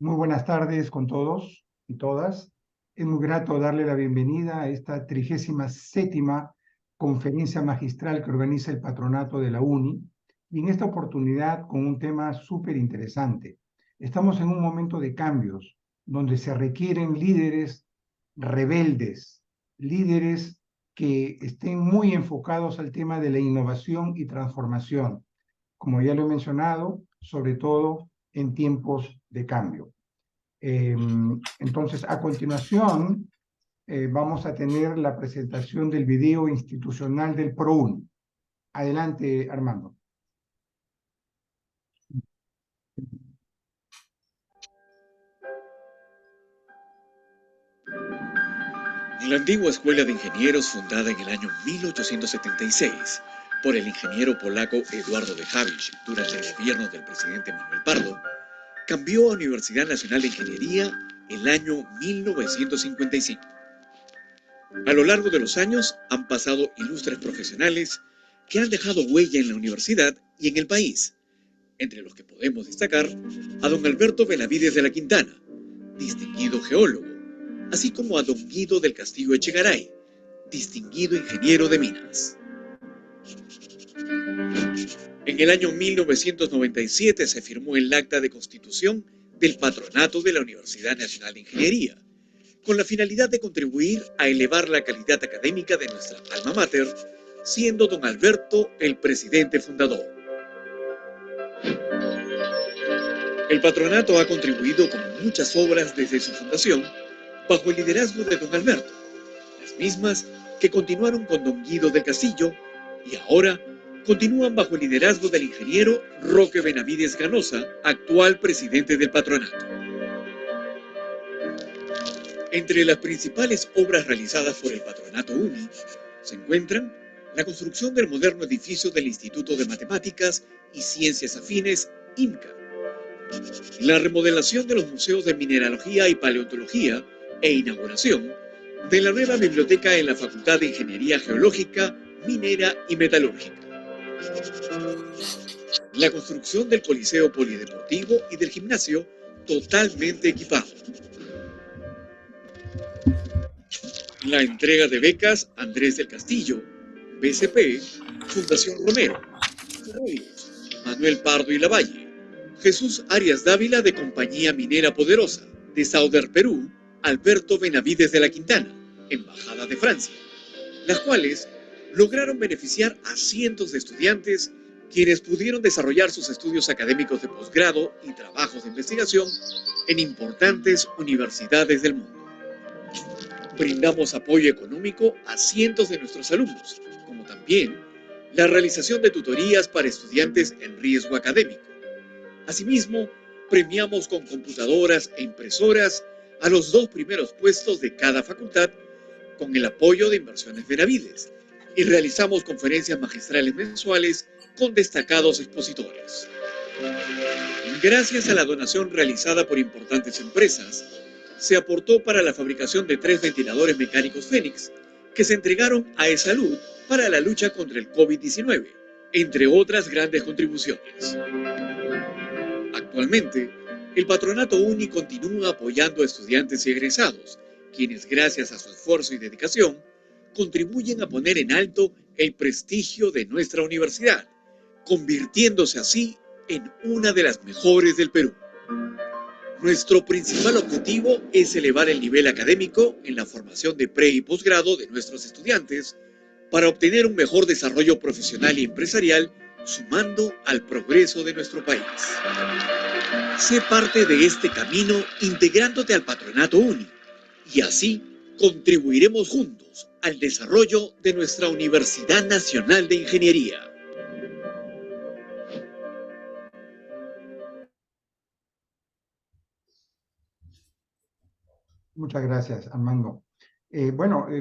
Muy buenas tardes con todos y todas. Es muy grato darle la bienvenida a esta 37ª conferencia magistral que organiza el patronato de la UNI, y en esta oportunidad con un tema súper interesante. Estamos en un momento de cambios donde se requieren líderes rebeldes, líderes que estén muy enfocados al tema de la innovación y transformación, como ya lo he mencionado, sobre todo en tiempos de cambio. Entonces, a continuación, vamos a tener la presentación del video institucional del PROUNI. Adelante, Armando. La antigua escuela de ingenieros, fundada en el año 1876 por el ingeniero polaco Eduardo de Havík durante el gobierno del presidente Manuel Pardo, cambió a Universidad Nacional de Ingeniería el año 1955. A lo largo de los años han pasado ilustres profesionales que han dejado huella en la universidad y en el país, entre los que podemos destacar a don Alberto Benavides de la Quintana, distinguido geólogo, así como a don Guido del Castillo Echegaray, distinguido ingeniero de minas. En el año 1997 se firmó el acta de constitución del patronato de la Universidad Nacional de Ingeniería, con la finalidad de contribuir a elevar la calidad académica de nuestra alma mater, siendo don Alberto el presidente fundador. El patronato ha contribuido con muchas obras desde su fundación, bajo el liderazgo de don Alberto, las mismas que continuaron con don Guido del Castillo y ahora continúan bajo el liderazgo del ingeniero Roque Benavides Ganosa, actual presidente del patronato. Entre las principales obras realizadas por el patronato UNI se encuentran la construcción del moderno edificio del Instituto de Matemáticas y Ciencias Afines, INCA, la remodelación de los museos de mineralogía y paleontología e inauguración de la nueva biblioteca en la Facultad de Ingeniería Geológica, Minera y Metalúrgica. La construcción del Coliseo Polideportivo y del gimnasio totalmente equipado. La entrega de becas Andrés del Castillo, BCP, Fundación Romero, Manuel Pardo y Lavalle, Jesús Arias Dávila de Compañía Minera Poderosa, de Sauder, Perú, Alberto Benavides de la Quintana, Embajada de Francia, las cuales lograron beneficiar a cientos de estudiantes quienes pudieron desarrollar sus estudios académicos de posgrado y trabajos de investigación en importantes universidades del mundo. Brindamos apoyo económico a cientos de nuestros alumnos, como también la realización de tutorías para estudiantes en riesgo académico. Asimismo, premiamos con computadoras e impresoras a los 2 primeros puestos de cada facultad con el apoyo de Inversiones Benavides y realizamos conferencias magistrales mensuales con destacados expositores. Gracias a la donación realizada por importantes empresas, se aportó para la fabricación de 3 ventiladores mecánicos Fénix, que se entregaron a eSalud para la lucha contra el COVID-19, entre otras grandes contribuciones. Actualmente, el Patronato UNI continúa apoyando a estudiantes y egresados, quienes gracias a su esfuerzo y dedicación, contribuyen a poner en alto el prestigio de nuestra universidad, convirtiéndose así en una de las mejores del Perú. Nuestro principal objetivo es elevar el nivel académico en la formación de pre- y posgrado de nuestros estudiantes para obtener un mejor desarrollo profesional y empresarial, sumando al progreso de nuestro país. Sé parte de este camino integrándote al Patronato UNI y así contribuiremos juntos al desarrollo de nuestra Universidad Nacional de Ingeniería. Muchas gracias, Armando.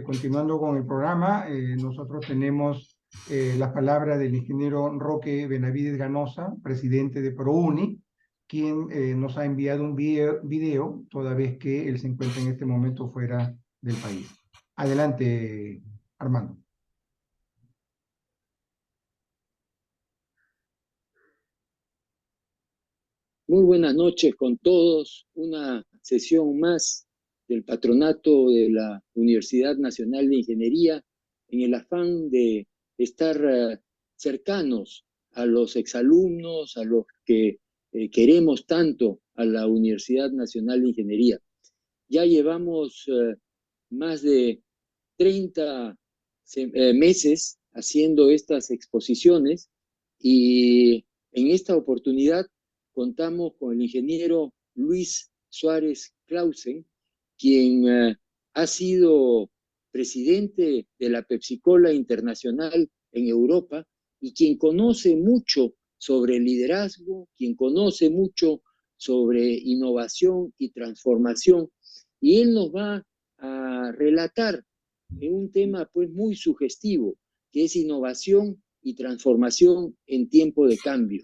Continuando con el programa, nosotros tenemos las palabras del ingeniero Roque Benavides Ganosa, presidente de PROUNI, quien nos ha enviado un video, toda vez que él se encuentra en este momento fuera del país. Adelante, Armando. Muy buenas noches con todos. Una sesión más del patronato de la Universidad Nacional de Ingeniería en el afán de estar cercanos a los exalumnos, a los que queremos tanto a la Universidad Nacional de Ingeniería. Ya llevamos más de 30 meses haciendo estas exposiciones y en esta oportunidad contamos con el ingeniero Luis Suárez Clausen, quien ha sido presidente de la Pepsi-Cola Internacional en Europa y quien conoce mucho sobre liderazgo, quien conoce mucho sobre innovación y transformación, y él nos va a relatar en un tema pues muy sugestivo, que es innovación y transformación en tiempo de cambio.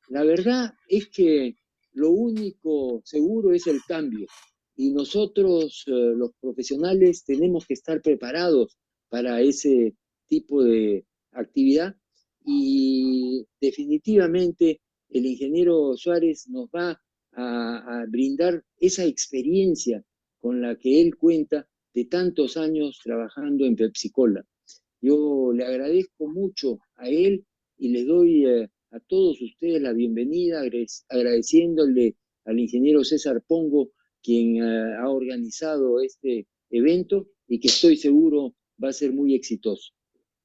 La verdad es que lo único seguro es el cambio y nosotros los profesionales tenemos que estar preparados para ese tipo de actividad y definitivamente el ingeniero Suárez nos va a brindar esa experiencia con la que él cuenta de tantos años trabajando en Pepsi-Cola. Yo le agradezco mucho a él y les doy a todos ustedes la bienvenida, agradeciéndole al ingeniero César Pongo, quien ha organizado este evento y que estoy seguro va a ser muy exitoso.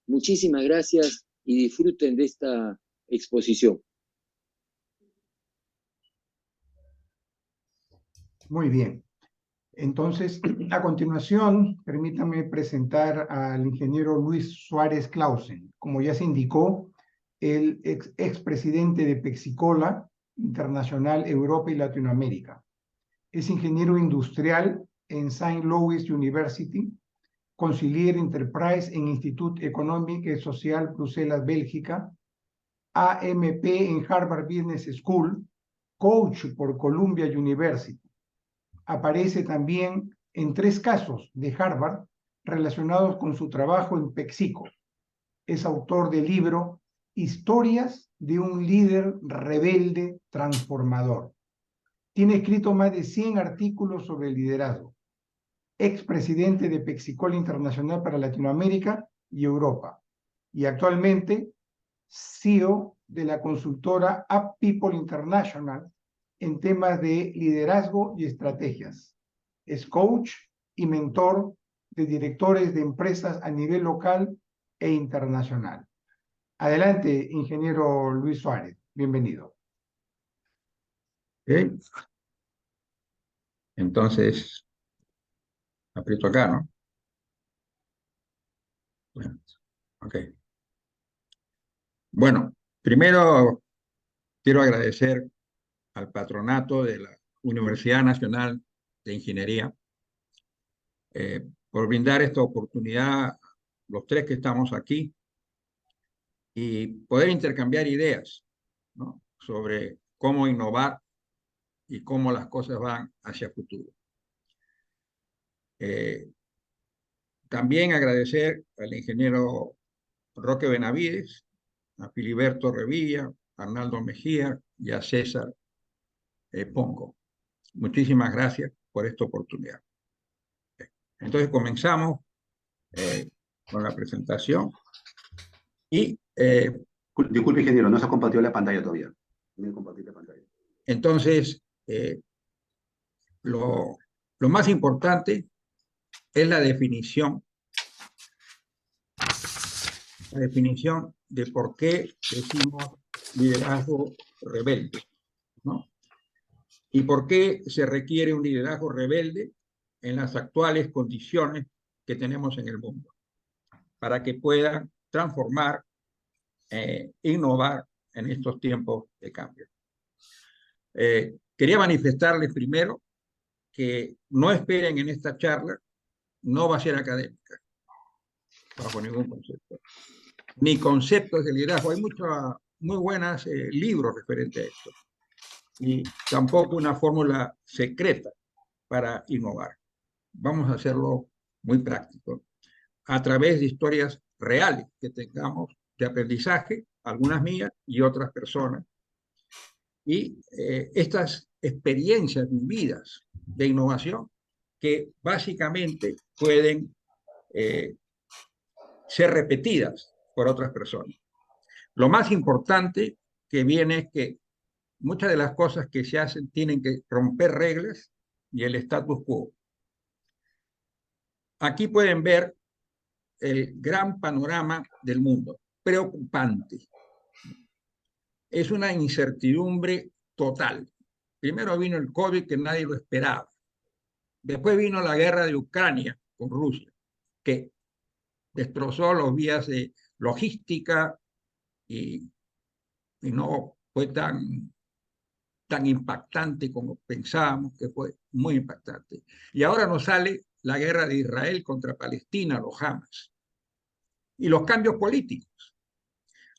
Muchísimas gracias y disfruten de esta exposición. Muy bien. Entonces, a continuación, permítame presentar al ingeniero Luis Suárez Clausen. Como ya se indicó, el expresidente de Pepsi-Cola Internacional Europa y Latinoamérica. Es ingeniero industrial en St. Louis University, Concilier Enterprise en Institut Econòmic et Social Bruselas, Bélgica, AMP en Harvard Business School, coach por Columbia University. Aparece también en 3 casos de Harvard relacionados con su trabajo en PepsiCo. Es autor del libro Historias de un líder rebelde transformador. Tiene escrito más de 100 artículos sobre el liderazgo. Expresidente de Pepsi-Cola Internacional para Latinoamérica y Europa. Y actualmente CEO de la consultora Up People International en temas de liderazgo y estrategias. Es coach y mentor de directores de empresas a nivel local e internacional. Adelante, ingeniero Luis Suárez. Bienvenido. Okay. Entonces, aprieto acá, ¿no? Bueno, ok. Bueno, primero quiero agradecer al patronato de la Universidad Nacional de Ingeniería por brindar esta oportunidad, los 3 que estamos aquí, y poder intercambiar ideas, ¿no?, sobre cómo innovar y cómo las cosas van hacia el futuro. También agradecer al ingeniero Roque Benavides, a Filiberto Revilla, a Arnaldo Mejía y a César Pongo. Muchísimas gracias por esta oportunidad. Entonces comenzamos con la presentación. Y, disculpe, ingeniero, no se ha compartido la pantalla todavía. No compartir la pantalla. Entonces, lo más importante es la definición de por qué decimos liderazgo rebelde, ¿no? Y por qué se requiere un liderazgo rebelde en las actuales condiciones que tenemos en el mundo, para que puedan transformar, innovar en estos tiempos de cambio. Quería manifestarles primero que no esperen en esta charla, no va a ser académica, bajo ningún concepto, ni conceptos de liderazgo. Hay muchos muy buenos libros referentes a esto, y tampoco una fórmula secreta para innovar. Vamos a hacerlo muy práctico, a través de historias reales que tengamos de aprendizaje, algunas mías y otras personas, y estas experiencias vividas de innovación que básicamente pueden ser repetidas por otras personas. Lo más importante que viene es que muchas de las cosas que se hacen tienen que romper reglas y el status quo. Aquí pueden ver el gran panorama del mundo, preocupante. Es una incertidumbre total. Primero vino el COVID, que nadie lo esperaba. Después vino la guerra de Ucrania con Rusia, que destrozó las vías de logística y no fue tan impactante como pensábamos que fue, muy impactante. Y ahora nos sale la guerra de Israel contra Palestina, los Hamas, y los cambios políticos.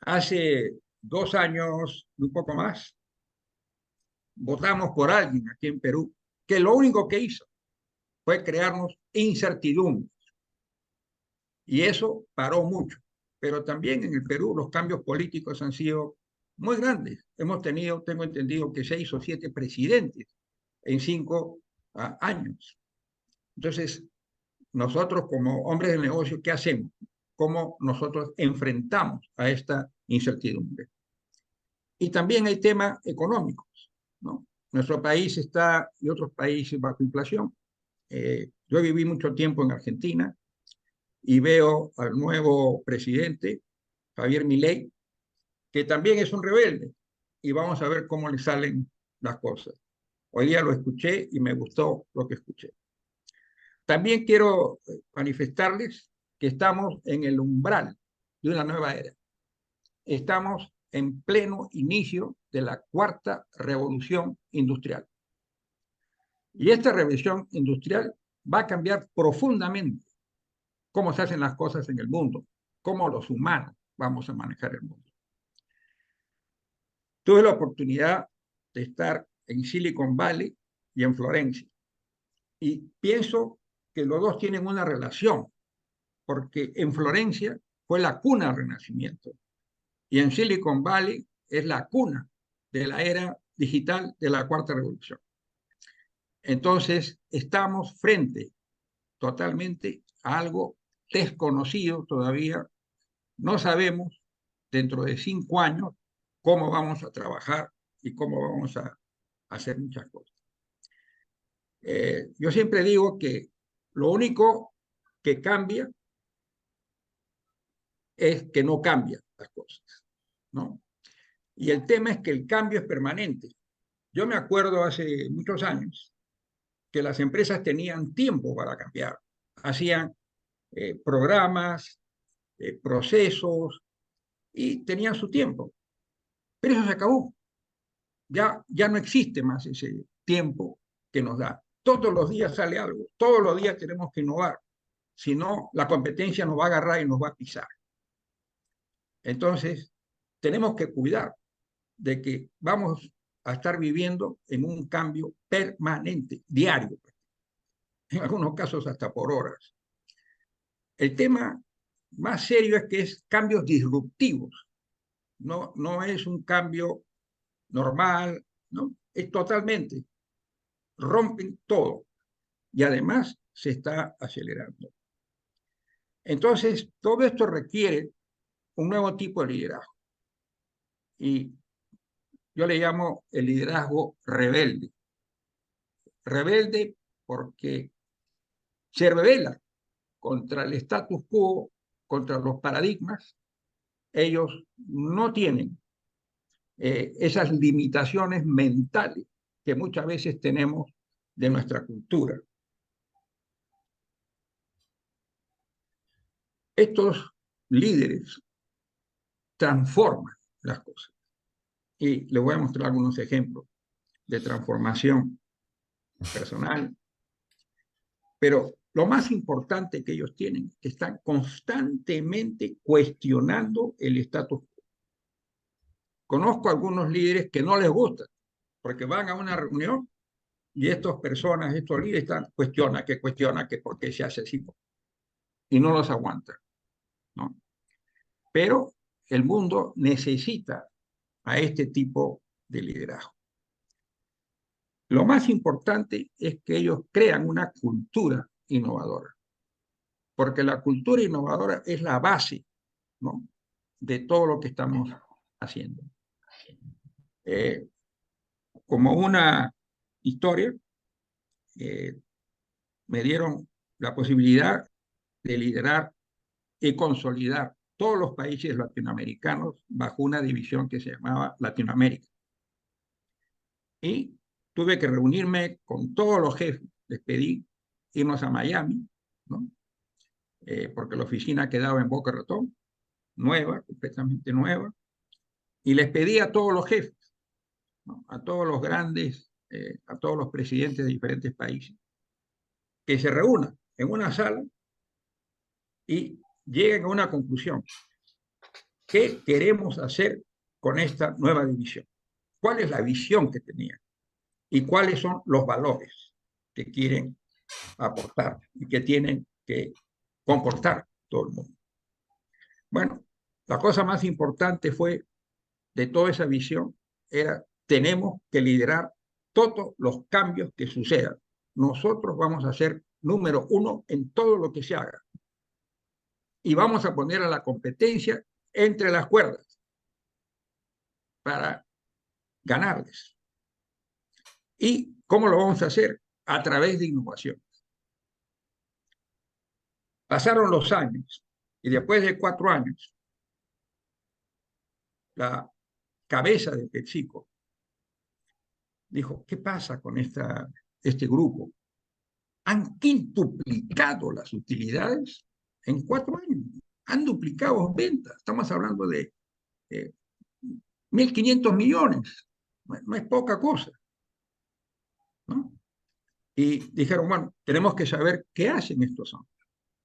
Hace 2 años, un poco más, votamos por alguien aquí en Perú que lo único que hizo fue crearnos incertidumbre. Y eso paró mucho. Pero también en el Perú los cambios políticos han sido muy grandes. Hemos tenido, tengo entendido, que 6 o 7 presidentes en 5 años. Entonces, nosotros como hombres de negocio, ¿qué hacemos? ¿Cómo nosotros enfrentamos a esta incertidumbre? Y también hay temas económicos, ¿no? Nuestro país está, y otros países, bajo inflación. Yo viví mucho tiempo en Argentina y veo al nuevo presidente, Javier Milei, que también es un rebelde, y vamos a ver cómo le salen las cosas. Hoy día lo escuché y me gustó lo que escuché. También quiero manifestarles que estamos en el umbral de una nueva era. Estamos en pleno inicio de la 4ª revolución industrial. Y esta revolución industrial va a cambiar profundamente cómo se hacen las cosas en el mundo, cómo los humanos vamos a manejar el mundo. Tuve la oportunidad de estar en Silicon Valley y en Florencia. Y pienso que los dos tienen una relación, porque en Florencia fue la cuna del Renacimiento y en Silicon Valley es la cuna de la era digital de la 4ª revolución. Entonces, estamos frente totalmente a algo desconocido todavía. No sabemos dentro de 5 años cómo vamos a trabajar y cómo vamos a hacer muchas cosas. Yo siempre digo que lo único que cambia es que no cambian las cosas, ¿no? Y el tema es que el cambio es permanente. Yo me acuerdo hace muchos años que las empresas tenían tiempo para cambiar. Hacían programas, procesos, y tenían su tiempo. Pero eso se acabó. Ya no existe más ese tiempo que nos da. Todos los días sale algo, todos los días tenemos que innovar. Si no, la competencia nos va a agarrar y nos va a pisar. Entonces, tenemos que cuidar de que vamos a estar viviendo en un cambio permanente, diario, en algunos casos hasta por horas. El tema más serio es que es cambios disruptivos. No es un cambio normal, ¿no? Es totalmente, rompen todo y además se está acelerando. Entonces, todo esto requiere un nuevo tipo de liderazgo y yo le llamo el liderazgo rebelde. Rebelde porque se rebela contra el status quo, contra los paradigmas. Ellos no tienen esas limitaciones mentales que muchas veces tenemos de nuestra cultura. Estos líderes transforman las cosas. Y les voy a mostrar algunos ejemplos de transformación personal. Pero lo más importante que ellos tienen es que están constantemente cuestionando el status quo. Conozco algunos líderes que no les gusta, porque van a una reunión y estas personas, estos líderes están, cuestiona que por qué se hace así, y no los aguantan, ¿no? Pero el mundo necesita a este tipo de liderazgo. Lo más importante es que ellos crean una cultura innovadora, porque la cultura innovadora es la base, ¿no?, de todo lo que estamos haciendo. Como una historia, me dieron la posibilidad de liderar y consolidar todos los países latinoamericanos bajo una división que se llamaba Latinoamérica. Y tuve que reunirme con todos los jefes, les pedí irnos a Miami, ¿no?, porque la oficina quedaba en Boca Ratón, nueva, completamente nueva, y les pedí a todos los jefes, ¿no?, a todos los grandes, a todos los presidentes de diferentes países, que se reúnan en una sala y lleguen a una conclusión. ¿Qué queremos hacer con esta nueva división? ¿Cuál es la visión que tenían? ¿Y cuáles son los valores que quieren aportar y que tienen que comportar todo el mundo? Bueno, la cosa más importante fue, de toda esa visión, era: tenemos que liderar todos los cambios que sucedan. Nosotros vamos a ser número uno en todo lo que se haga. Y vamos a poner a la competencia entre las cuerdas para ganarles. ¿Y cómo lo vamos a hacer? A través de innovación. Pasaron los años y después de 4 años, la cabeza de PepsiCo dijo: ¿qué pasa con este grupo? Han quintuplicado las utilidades en 4 años. Han duplicado ventas. Estamos hablando de 1.500 millones. No es poca cosa, ¿no? Y dijeron: bueno, tenemos que saber qué hacen estos hombres.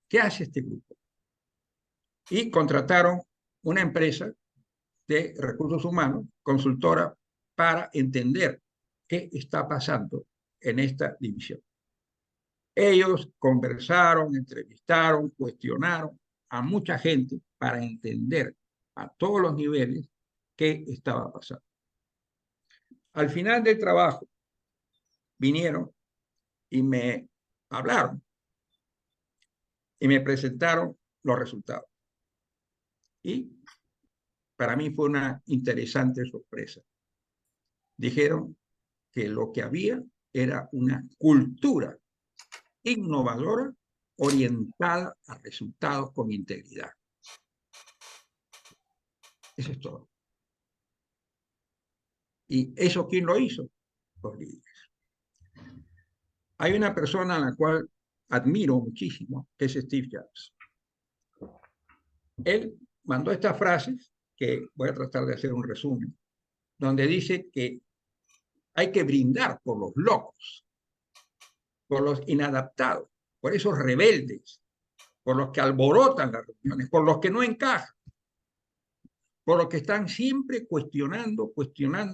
¿Qué hace este grupo? Y contrataron una empresa de recursos humanos, consultora, para entender qué está pasando en esta división. Ellos conversaron, entrevistaron, cuestionaron a mucha gente para entender a todos los niveles qué estaba pasando. Al final del trabajo vinieron y me hablaron y me presentaron los resultados. Y para mí fue una interesante sorpresa. Dijeron que lo que había era una cultura innovadora orientada a resultados con integridad. Eso es todo. ¿Y eso quién lo hizo? Los líderes. Hay una persona a la cual admiro muchísimo, que es Steve Jobs. Él mandó estas frases, que voy a tratar de hacer un resumen, donde dice que hay que brindar por los locos, por los inadaptados, por esos rebeldes, por los que alborotan las reuniones, por los que no encajan, por los que están siempre cuestionando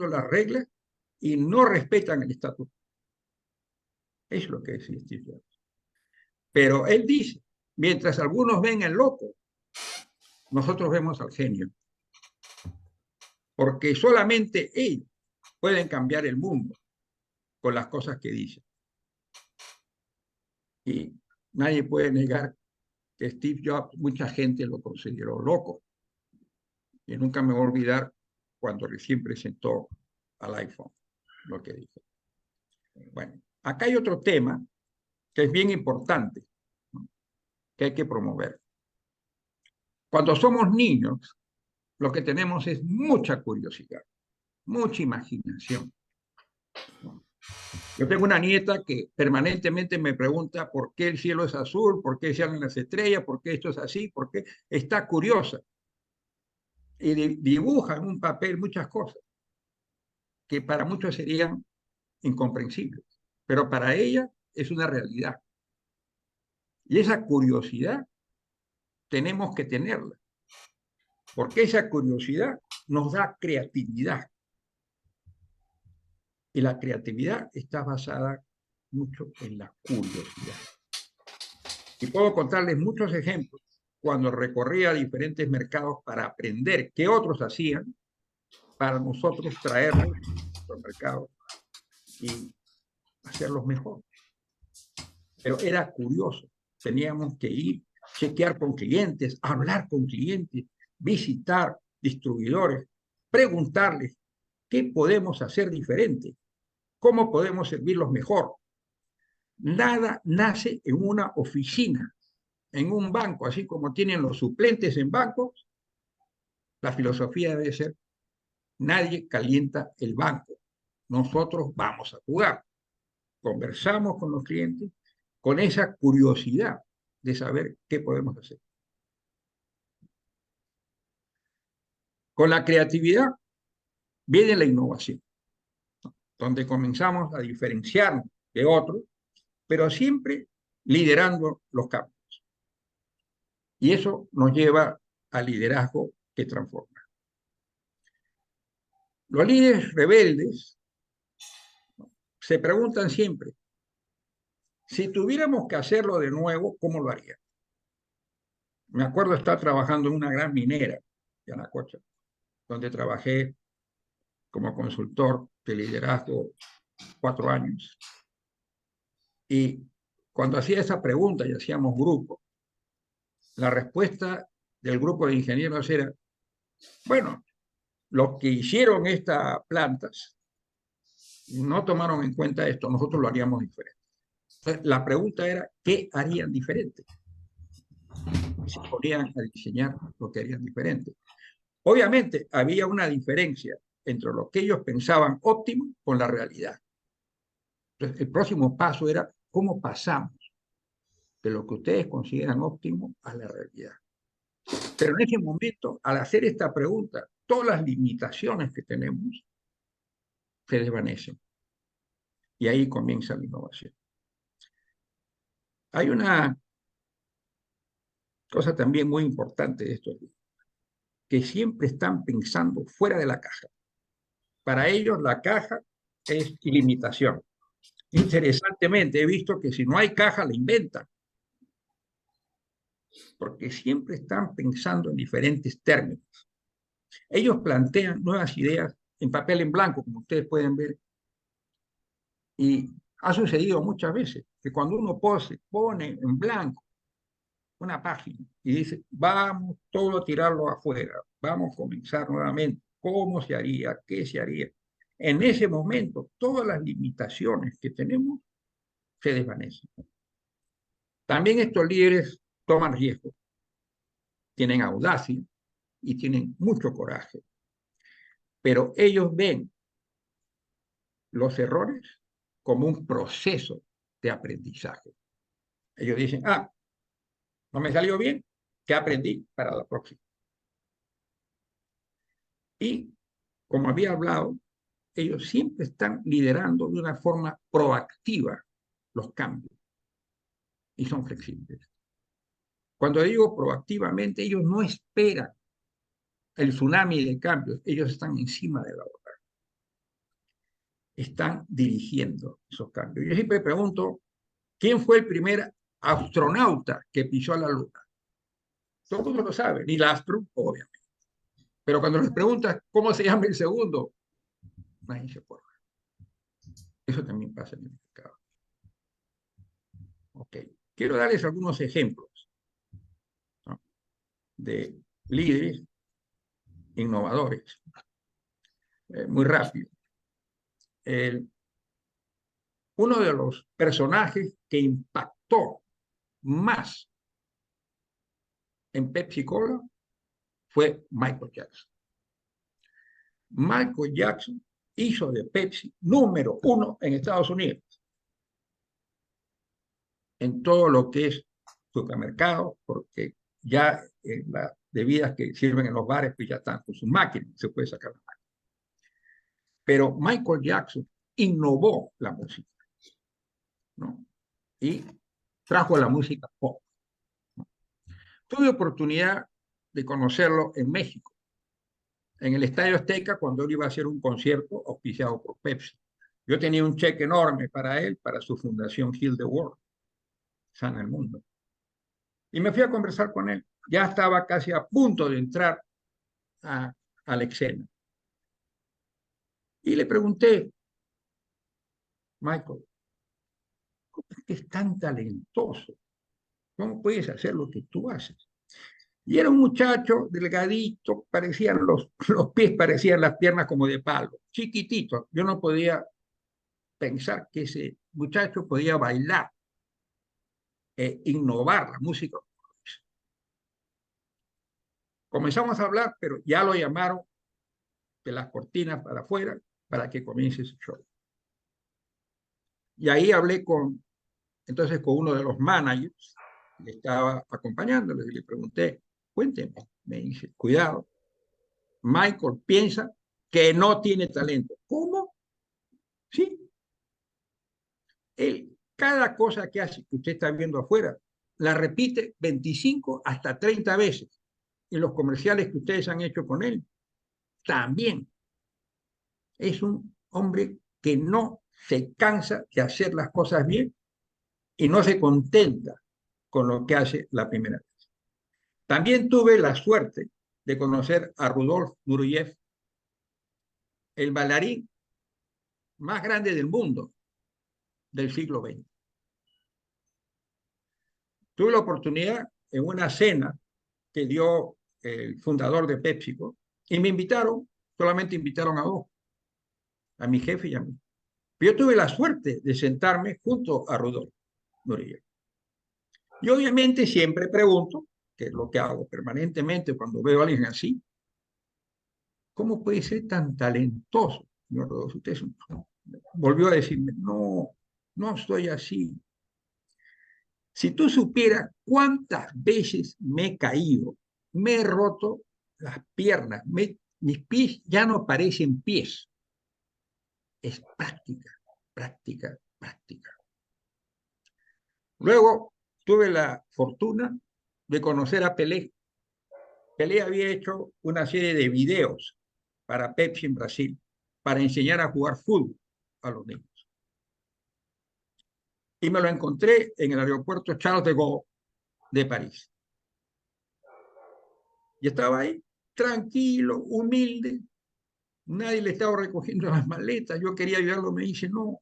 las reglas y no respetan el estatuto. Es lo que es Steve Jobs. Pero él dice: mientras algunos ven al loco, nosotros vemos al genio. Porque solamente ellos pueden cambiar el mundo con las cosas que dicen. Y nadie puede negar que Steve Jobs, mucha gente lo consideró loco. Y nunca me voy a olvidar cuando recién presentó al iPhone, lo que dijo. Bueno, acá hay otro tema que es bien importante, ¿no?, que hay que promover. Cuando somos niños, lo que tenemos es mucha curiosidad, mucha imaginación. Yo tengo una nieta que permanentemente me pregunta por qué el cielo es azul, por qué salen las estrellas, por qué esto es así, por qué está curiosa. Y dibuja en un papel muchas cosas que para muchos serían incomprensibles, pero para ella es una realidad. Y esa curiosidad tenemos que tenerla, porque esa curiosidad nos da creatividad. Y la creatividad está basada mucho en la curiosidad. Y puedo contarles muchos ejemplos cuando recorría diferentes mercados para aprender qué otros hacían, para nosotros traerlos al mercado y hacerlos mejor. Pero era curioso. Teníamos que ir, chequear con clientes, hablar con clientes, visitar distribuidores, preguntarles qué podemos hacer diferente, cómo podemos servirlos mejor. Nada nace en una oficina, en un banco, así como tienen los suplentes en bancos. La filosofía debe ser: nadie calienta el banco. Nosotros vamos a jugar. Conversamos con los clientes con esa curiosidad de saber qué podemos hacer. Con la creatividad viene la innovación, donde comenzamos a diferenciarnos de otros, pero siempre liderando los cambios. Y eso nos lleva al liderazgo que transforma. Los líderes rebeldes se preguntan siempre: si tuviéramos que hacerlo de nuevo, ¿cómo lo haríamos? Me acuerdo estar trabajando en una gran minera, Yanacocha, donde trabajé como consultor de liderazgo 4 años. Y cuando hacía esa pregunta y hacíamos grupo, la respuesta del grupo de ingenieros era: bueno, los que hicieron estas plantas no tomaron en cuenta esto, nosotros lo haríamos diferente. Entonces, la pregunta era: ¿qué harían diferente? Se ponían a diseñar lo que harían diferente. Obviamente, había una diferencia entre lo que ellos pensaban óptimo con la realidad. Entonces, el próximo paso era: ¿cómo pasamos de lo que ustedes consideran óptimo a la realidad? Pero en ese momento, al hacer esta pregunta, todas las limitaciones que tenemos se desvanecen. Y ahí comienza la innovación. Hay una cosa también muy importante de estos libros, que siempre están pensando fuera de la caja. Para ellos la caja es ilimitación. Interesantemente, he visto que si no hay caja, la inventan, porque siempre están pensando en diferentes términos. Ellos plantean nuevas ideas en papel en blanco, como ustedes pueden ver, y ha sucedido muchas veces que cuando uno pone en blanco una página y dice: vamos todo a tirarlo afuera, vamos a comenzar nuevamente, ¿cómo se haría? ¿Qué se haría? En ese momento, todas las limitaciones que tenemos se desvanecen. También estos líderes toman riesgos, tienen audacia y tienen mucho coraje, pero ellos ven los errores como un proceso de aprendizaje. Ellos dicen: ah, no me salió bien, ¿qué aprendí para la próxima? Y, como había hablado, ellos siempre están liderando de una forma proactiva los cambios y son flexibles. Cuando digo proactivamente, ellos no esperan el tsunami de cambios, ellos están encima de la ola, están dirigiendo esos cambios. Yo siempre pregunto: ¿quién fue el primer astronauta que pisó la Luna? Todo el mundo lo sabe, Neil Armstrong, obviamente. Pero cuando les preguntas cómo se llama el segundo, nadie se acuerda. Eso también pasa en el mercado. Ok. Quiero darles algunos ejemplos, ¿no?, de líderes innovadores. Muy rápido. Uno de los personajes que impactó más en Pepsi Cola fue Michael Jackson. Michael Jackson hizo de Pepsi número 1 en Estados Unidos en todo lo que es supermercado, porque ya las bebidas que sirven en los bares pues ya están con sus máquinas, se puede sacar la máquina. Pero Michael Jackson innovó la música, ¿no?, y trajo la música pop, ¿no? Tuve oportunidad de conocerlo en México, en el Estadio Azteca, cuando él iba a hacer un concierto auspiciado por Pepsi. Yo tenía un cheque enorme para él, para su fundación Heal the World, Sana el Mundo. Y me fui a conversar con él. Ya estaba casi a punto de entrar a la escena. Y le pregunté: Michael, ¿Cómo es que es tan talentoso? ¿Cómo puedes hacer lo que tú haces? Y era un muchacho delgadito, parecían los pies, parecían las piernas como de palo, chiquitito. Yo no podía pensar que ese muchacho podía bailar, innovar la música. Comenzamos a hablar, pero ya lo llamaron de las cortinas para afuera para que comience ese show. Y ahí hablé entonces con uno de los managers que estaba acompañándolo y le pregunté, cuénteme. Me dice, cuidado, Michael piensa que no tiene talento. ¿Cómo? Sí. Él, cada cosa que hace, que usted está viendo afuera, la repite 25 hasta 30 veces. Y los comerciales que ustedes han hecho con él, también. Es un hombre que no se cansa de hacer las cosas bien y no se contenta con lo que hace la primera vez. También tuve la suerte de conocer a Rudolf Nureyev, el bailarín más grande del mundo del siglo XX. Tuve la oportunidad en una cena que dio el fundador de PepsiCo y me invitaron, solamente invitaron a dos, a mi jefe y a mí. Pero yo tuve la suerte de sentarme junto a Rudolf Nureyev. Y obviamente siempre pregunto, que es lo que hago permanentemente cuando veo a alguien así, ¿cómo puede ser tan talentoso, señor Rodolfo? Usted volvió a decirme, no, no estoy así. Si tú supieras cuántas veces me he caído, me he roto las piernas, mis pies ya no parecen pies. Es práctica, práctica, práctica. Luego tuve la fortuna de conocer a Pelé. Pelé había hecho una serie de videos para Pepsi en Brasil para enseñar a jugar fútbol a los niños. Y me lo encontré en el aeropuerto Charles de Gaulle de París. Y estaba ahí, tranquilo, humilde. Nadie le estaba recogiendo las maletas. Yo quería ayudarlo, me dice no.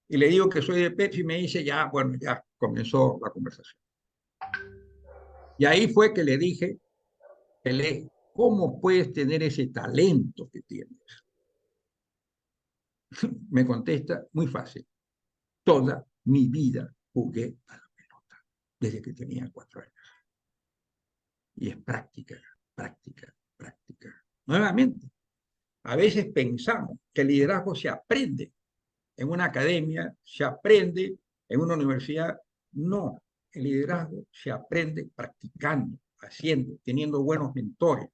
Y le digo que soy de Pepsi y me dice ya, bueno, ya comenzó la conversación. Y ahí fue que le dije, Pelé, ¿cómo puedes tener ese talento que tienes? Me contesta, muy fácil. Toda mi vida jugué a la pelota, desde que tenía 4 años. Y es práctica, práctica, práctica. Nuevamente, a veces pensamos que el liderazgo se aprende en una academia, se aprende en una universidad. No, el liderazgo se aprende practicando, haciendo, teniendo buenos mentores,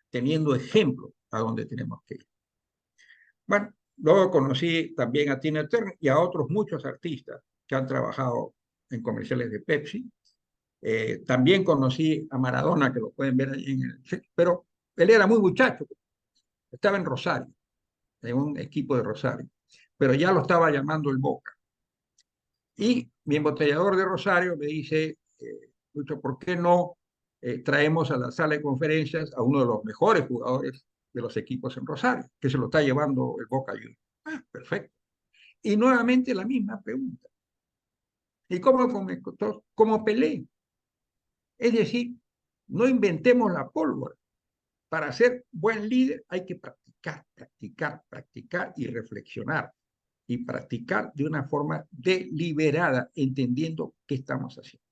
teniendo ejemplos a donde tenemos que ir. Bueno, luego conocí también a Tina Turner y a otros muchos artistas que han trabajado en comerciales de Pepsi. También conocí a Maradona, que lo pueden ver ahí en el... Pero él era muy muchacho, estaba en Rosario, en un equipo de Rosario, pero ya lo estaba llamando el Boca. Y mi embotellador de Rosario me dice, Lucho, ¿por qué no traemos a la sala de conferencias a uno de los mejores jugadores de los equipos en Rosario, que se lo está llevando el Boca Juniors? Ah, perfecto. Y nuevamente la misma pregunta. ¿Y cómo Pelé? Es decir, no inventemos la pólvora. Para ser buen líder hay que practicar, practicar, practicar y reflexionar. Y practicar de una forma deliberada, entendiendo qué estamos haciendo.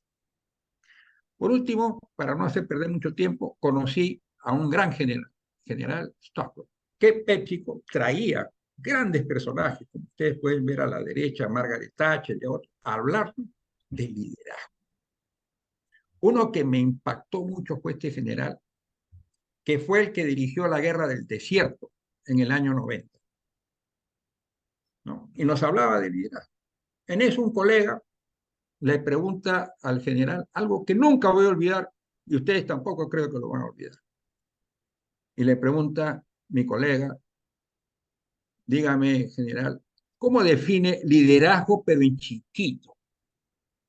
Por último, para no hacer perder mucho tiempo, conocí a un gran general Stockwell, que PepsiCo traía grandes personajes, como ustedes pueden ver a la derecha, Margaret Thatcher y otros, a hablar de liderazgo. Uno que me impactó mucho fue este general, que fue el que dirigió la guerra del desierto en el año 90. ¿No? Y nos hablaba de liderazgo. En eso un colega le pregunta al general algo que nunca voy a olvidar, y ustedes tampoco creo que lo van a olvidar. Y le pregunta mi colega, dígame, general, ¿cómo define liderazgo pero en chiquito?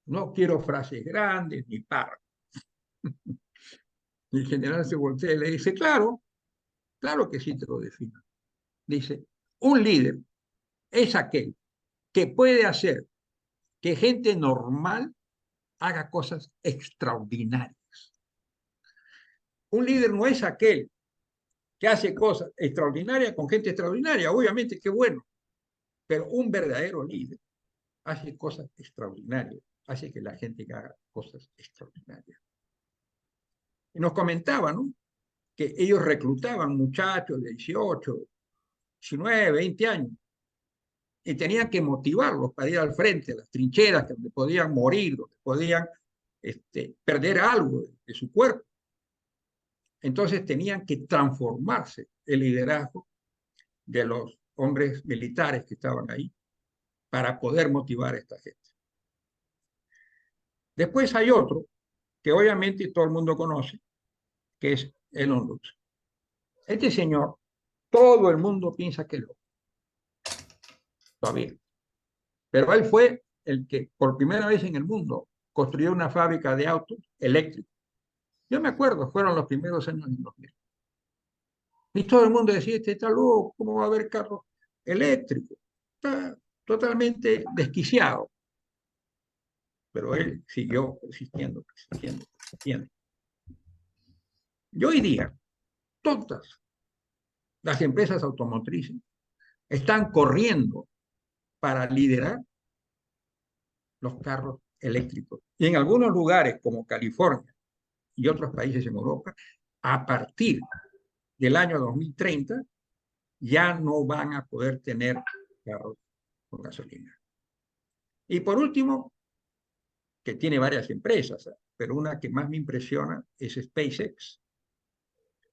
No quiero frases grandes ni párrafos. Y el general se voltea y le dice, claro, claro que sí te lo defino. Dice, un líder es aquel que puede hacer que gente normal haga cosas extraordinarias. Un líder no es aquel que hace cosas extraordinarias con gente extraordinaria, obviamente qué bueno, pero un verdadero líder hace cosas extraordinarias, hace que la gente haga cosas extraordinarias. Y nos comentaban, ¿no?, que ellos reclutaban muchachos de 18, 19, 20 años, y tenían que motivarlos para ir al frente, a las trincheras, donde podían morir, donde podían perder algo de su cuerpo. Entonces tenían que transformarse el liderazgo de los hombres militares que estaban ahí para poder motivar a esta gente. Después hay otro que obviamente todo el mundo conoce, que es Elon Musk. Este señor, todo el mundo piensa que es loco. Todavía. Pero él fue el que por primera vez en el mundo construyó una fábrica de autos eléctricos. Yo me acuerdo, fueron los primeros años del 2000. Y todo el mundo decía, este está loco, ¿cómo va a haber carros eléctricos? Está totalmente desquiciado. Pero él siguió persistiendo, persistiendo, persistiendo. Y hoy día, todas las empresas automotrices están corriendo para liderar los carros eléctricos. Y en algunos lugares, como California y otros países en Europa, a partir del año 2030, ya no van a poder tener carros con gasolina. Y por último, que tiene varias empresas, pero una que más me impresiona es SpaceX,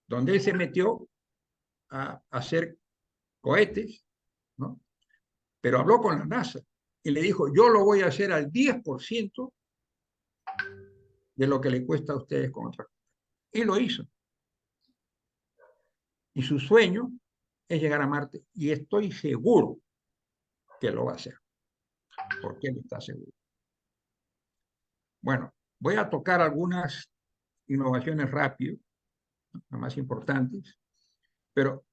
donde él se metió a hacer cohetes, ¿no? Pero habló con la NASA y le dijo, yo lo voy a hacer al 10% de lo que le cuesta a ustedes con otra cosa. Y lo hizo. Y su sueño es llegar a Marte. Y estoy seguro que lo va a hacer. Porque él está seguro. Bueno, voy a tocar algunas innovaciones rápido, las más importantes, pero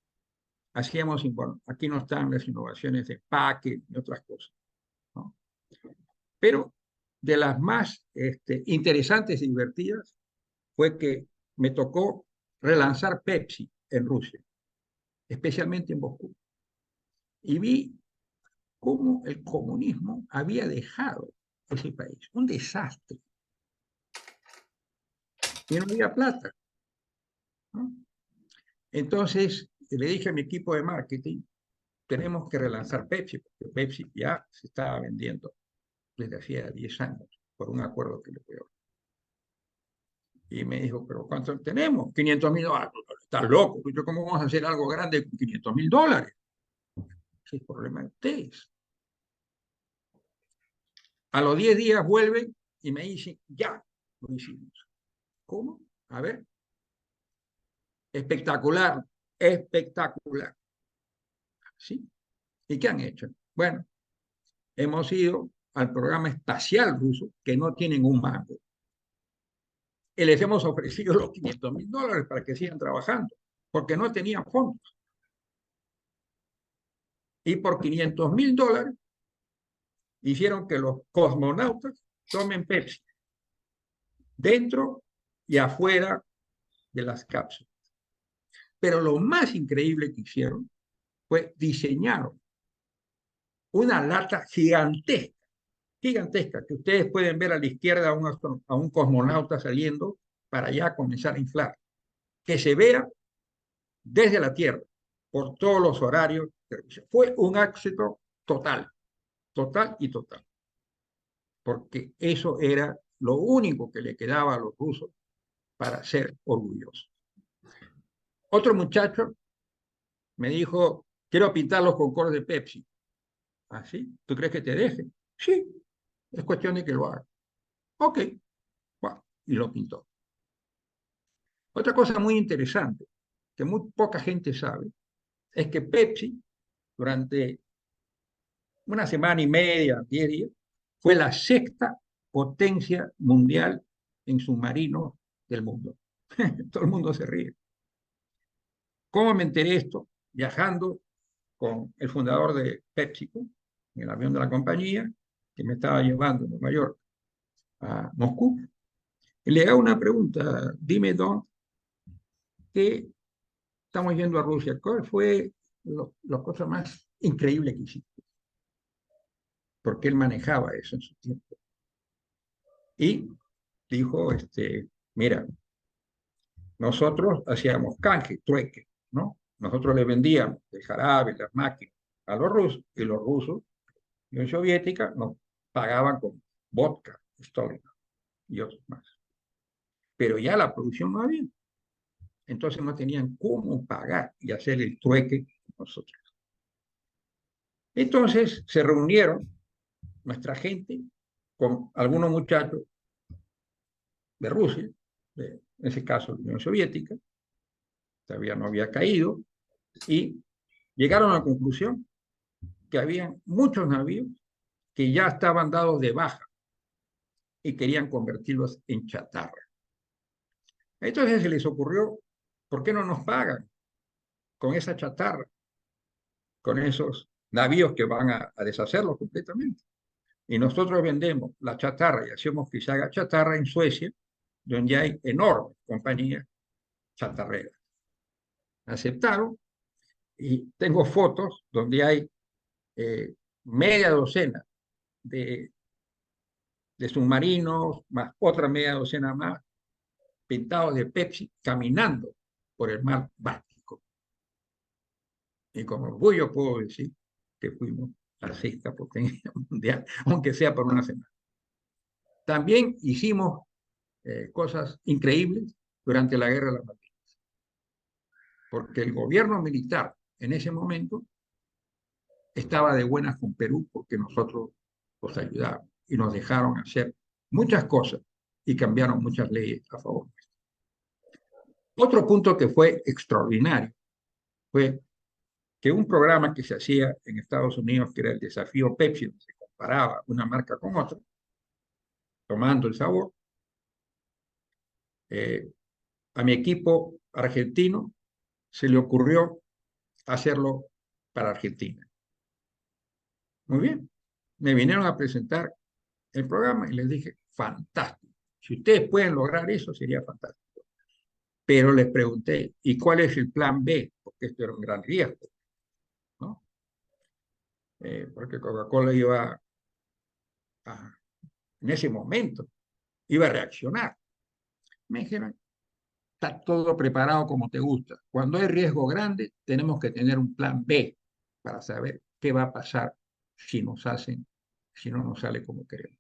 hacíamos, bueno, aquí no están las innovaciones de empaque y otras cosas, ¿no? Pero de las más interesantes y divertidas fue que me tocó relanzar Pepsi en Rusia, especialmente en Moscú. Y vi cómo el comunismo había dejado ese país, un desastre. Y no había plata, ¿no? Entonces le dije a mi equipo de marketing, tenemos que relanzar Pepsi, porque Pepsi ya se estaba vendiendo desde hacía 10 años, por un acuerdo que le dio. Y me dijo, ¿pero cuánto tenemos? $500,000. Estás loco, ¿yo cómo vamos a hacer algo grande con $500,000? Ese es el problema de ustedes. A los 10 días vuelven y me dicen, ya lo hicimos. ¿Cómo? A ver. Espectacular, espectacular. ¿Sí? ¿Y qué han hecho? Bueno, hemos ido al programa espacial ruso, que no tienen un mango. Y les hemos ofrecido los $500,000 para que sigan trabajando, porque no tenían fondos. Y por $500,000 hicieron que los cosmonautas tomen Pepsi, dentro y afuera de las cápsulas. Pero lo más increíble que hicieron fue diseñar una lata gigantesca, gigantesca, que ustedes pueden ver a la izquierda a un cosmonauta saliendo para ya comenzar a inflar, que se vea desde la Tierra, por todos los horarios. Fue un éxito total, total y total, porque eso era lo único que le quedaba a los rusos para ser orgullosos. Otro muchacho me dijo, quiero pintar los Concorde de Pepsi. ¿Ah, sí? ¿Tú crees que te dejen? Sí, es cuestión de que lo haga. Ok, bueno, y lo pintó. Otra cosa muy interesante, que muy poca gente sabe, es que Pepsi, durante una semana y media, 10 días, fue la sexta potencia mundial en submarinos del mundo. Todo el mundo se ríe. ¿Cómo me enteré esto? Viajando con el fundador de PepsiCo, en el avión de la compañía, que me estaba llevando de Nueva York a Moscú, y le hago una pregunta, dime, Don, ¿qué estamos yendo a Rusia? ¿Cuál fue la cosa más increíble que hiciste? Porque él manejaba eso en su tiempo. Y dijo, mira, nosotros hacíamos canje, trueque, ¿no? Nosotros le vendíamos el jarabe, las máquinas a los rusos, y los rusos, la Unión Soviética, nos pagaban con vodka, histórica y otros más. Pero ya la producción no había. Entonces no tenían cómo pagar y hacer el trueque con nosotros. Entonces se reunieron nuestra gente con algunos muchachos de Rusia, en ese caso la Unión Soviética, todavía no había caído, y llegaron a la conclusión que había muchos navíos que ya estaban dados de baja y querían convertirlos en chatarra. Entonces se les ocurrió, ¿por qué no nos pagan con esa chatarra, con esos navíos que van a deshacerlos completamente? Y nosotros vendemos la chatarra y hacemos que se haga chatarra en Suecia, donde hay enormes compañías chatarreras. Aceptaron, y tengo fotos donde hay media docena de submarinos, más otra media docena más, pintados de Pepsi, caminando por el mar Báltico. Y con orgullo puedo decir que fuimos la sexta potencia mundial, aunque sea por una semana. También hicimos cosas increíbles durante la Guerra de las Malvinas, porque el gobierno militar en ese momento estaba de buenas con Perú porque nosotros los ayudamos y nos dejaron hacer muchas cosas y cambiaron muchas leyes a favor nuestro. Otro punto que fue extraordinario fue que un programa que se hacía en Estados Unidos, que era el desafío Pepsi, donde se comparaba una marca con otra, tomando el sabor, a mi equipo argentino se le ocurrió hacerlo para Argentina. Muy bien, me vinieron a presentar el programa y les dije, fantástico, si ustedes pueden lograr eso sería fantástico. Pero les pregunté, ¿y cuál es el plan B? Porque esto era un gran riesgo, ¿no? Porque Coca-Cola iba en ese momento, iba a reaccionar. Me dijeron, está todo preparado como te gusta. Cuando hay riesgo grande, tenemos que tener un plan B para saber qué va a pasar si no nos sale como queremos.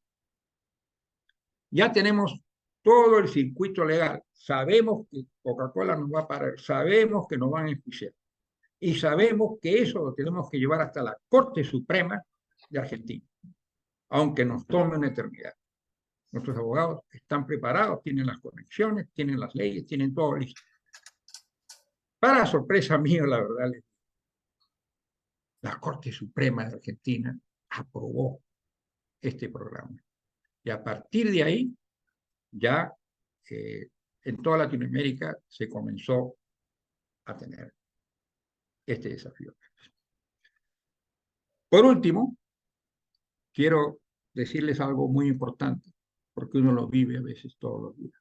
Ya tenemos todo el circuito legal. Sabemos que Coca-Cola nos va a parar, sabemos que nos van a enjuiciar y sabemos que eso lo tenemos que llevar hasta la Corte Suprema de Argentina, aunque nos tome una eternidad. Nuestros abogados están preparados, tienen las conexiones, tienen las leyes, tienen todo listo. Para sorpresa mía, la verdad, la Corte Suprema de Argentina aprobó este programa. Y a partir de ahí, ya en toda Latinoamérica se comenzó a tener este desafío. Por último, quiero decirles algo muy importante, porque uno lo vive a veces todos los días.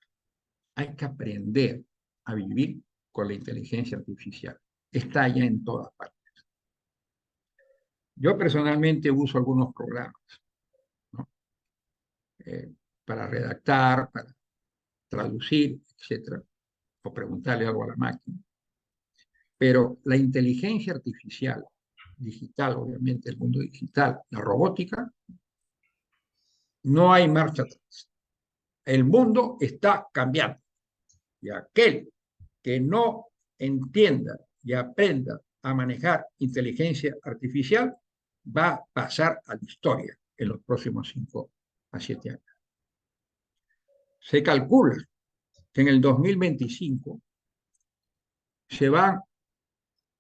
Hay que aprender a vivir con la inteligencia artificial. Está ya en todas partes. Yo personalmente uso algunos programas, ¿no? Para redactar, para traducir, etcétera, o preguntarle algo a la máquina. Pero la inteligencia artificial, digital, obviamente el mundo digital, la robótica, no hay marcha atrás. El mundo está cambiando. Y aquel que no entienda y aprenda a manejar inteligencia artificial va a pasar a la historia en los próximos 5 a 7 años. Se calcula que en el 2025 se van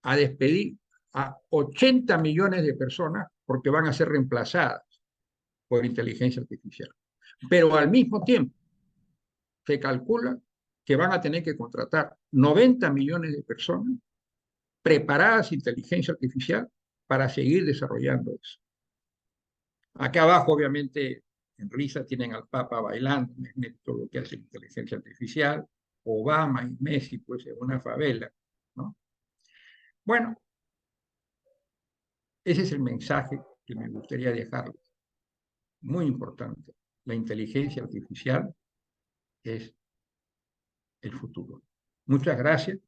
a despedir a 80 millones de personas porque van a ser reemplazadas por inteligencia artificial. Pero al mismo tiempo se calcula que van a tener que contratar 90 millones de personas preparadas inteligencia artificial para seguir desarrollando eso. Acá abajo, obviamente, en risa tienen al Papa bailando, todo lo que hace inteligencia artificial, Obama y Messi, pues en una favela, ¿no? Bueno, ese es el mensaje que me gustaría dejarles. Muy importante. La inteligencia artificial es el futuro. Muchas gracias.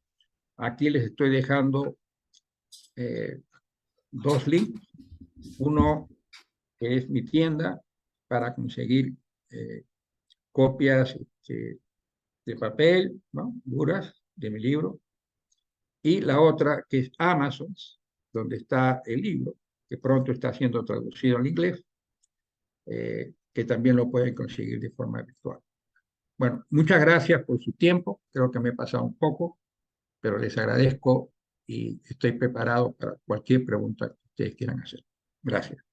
Aquí les estoy dejando dos links. Uno que es mi tienda para conseguir copias de papel, ¿no? Duras, de mi libro. Y la otra que es Amazon, donde está el libro, que pronto está siendo traducido al inglés, que también lo pueden conseguir de forma virtual. Bueno, muchas gracias por su tiempo. Creo que me he pasado un poco, pero les agradezco y estoy preparado para cualquier pregunta que ustedes quieran hacer. Gracias.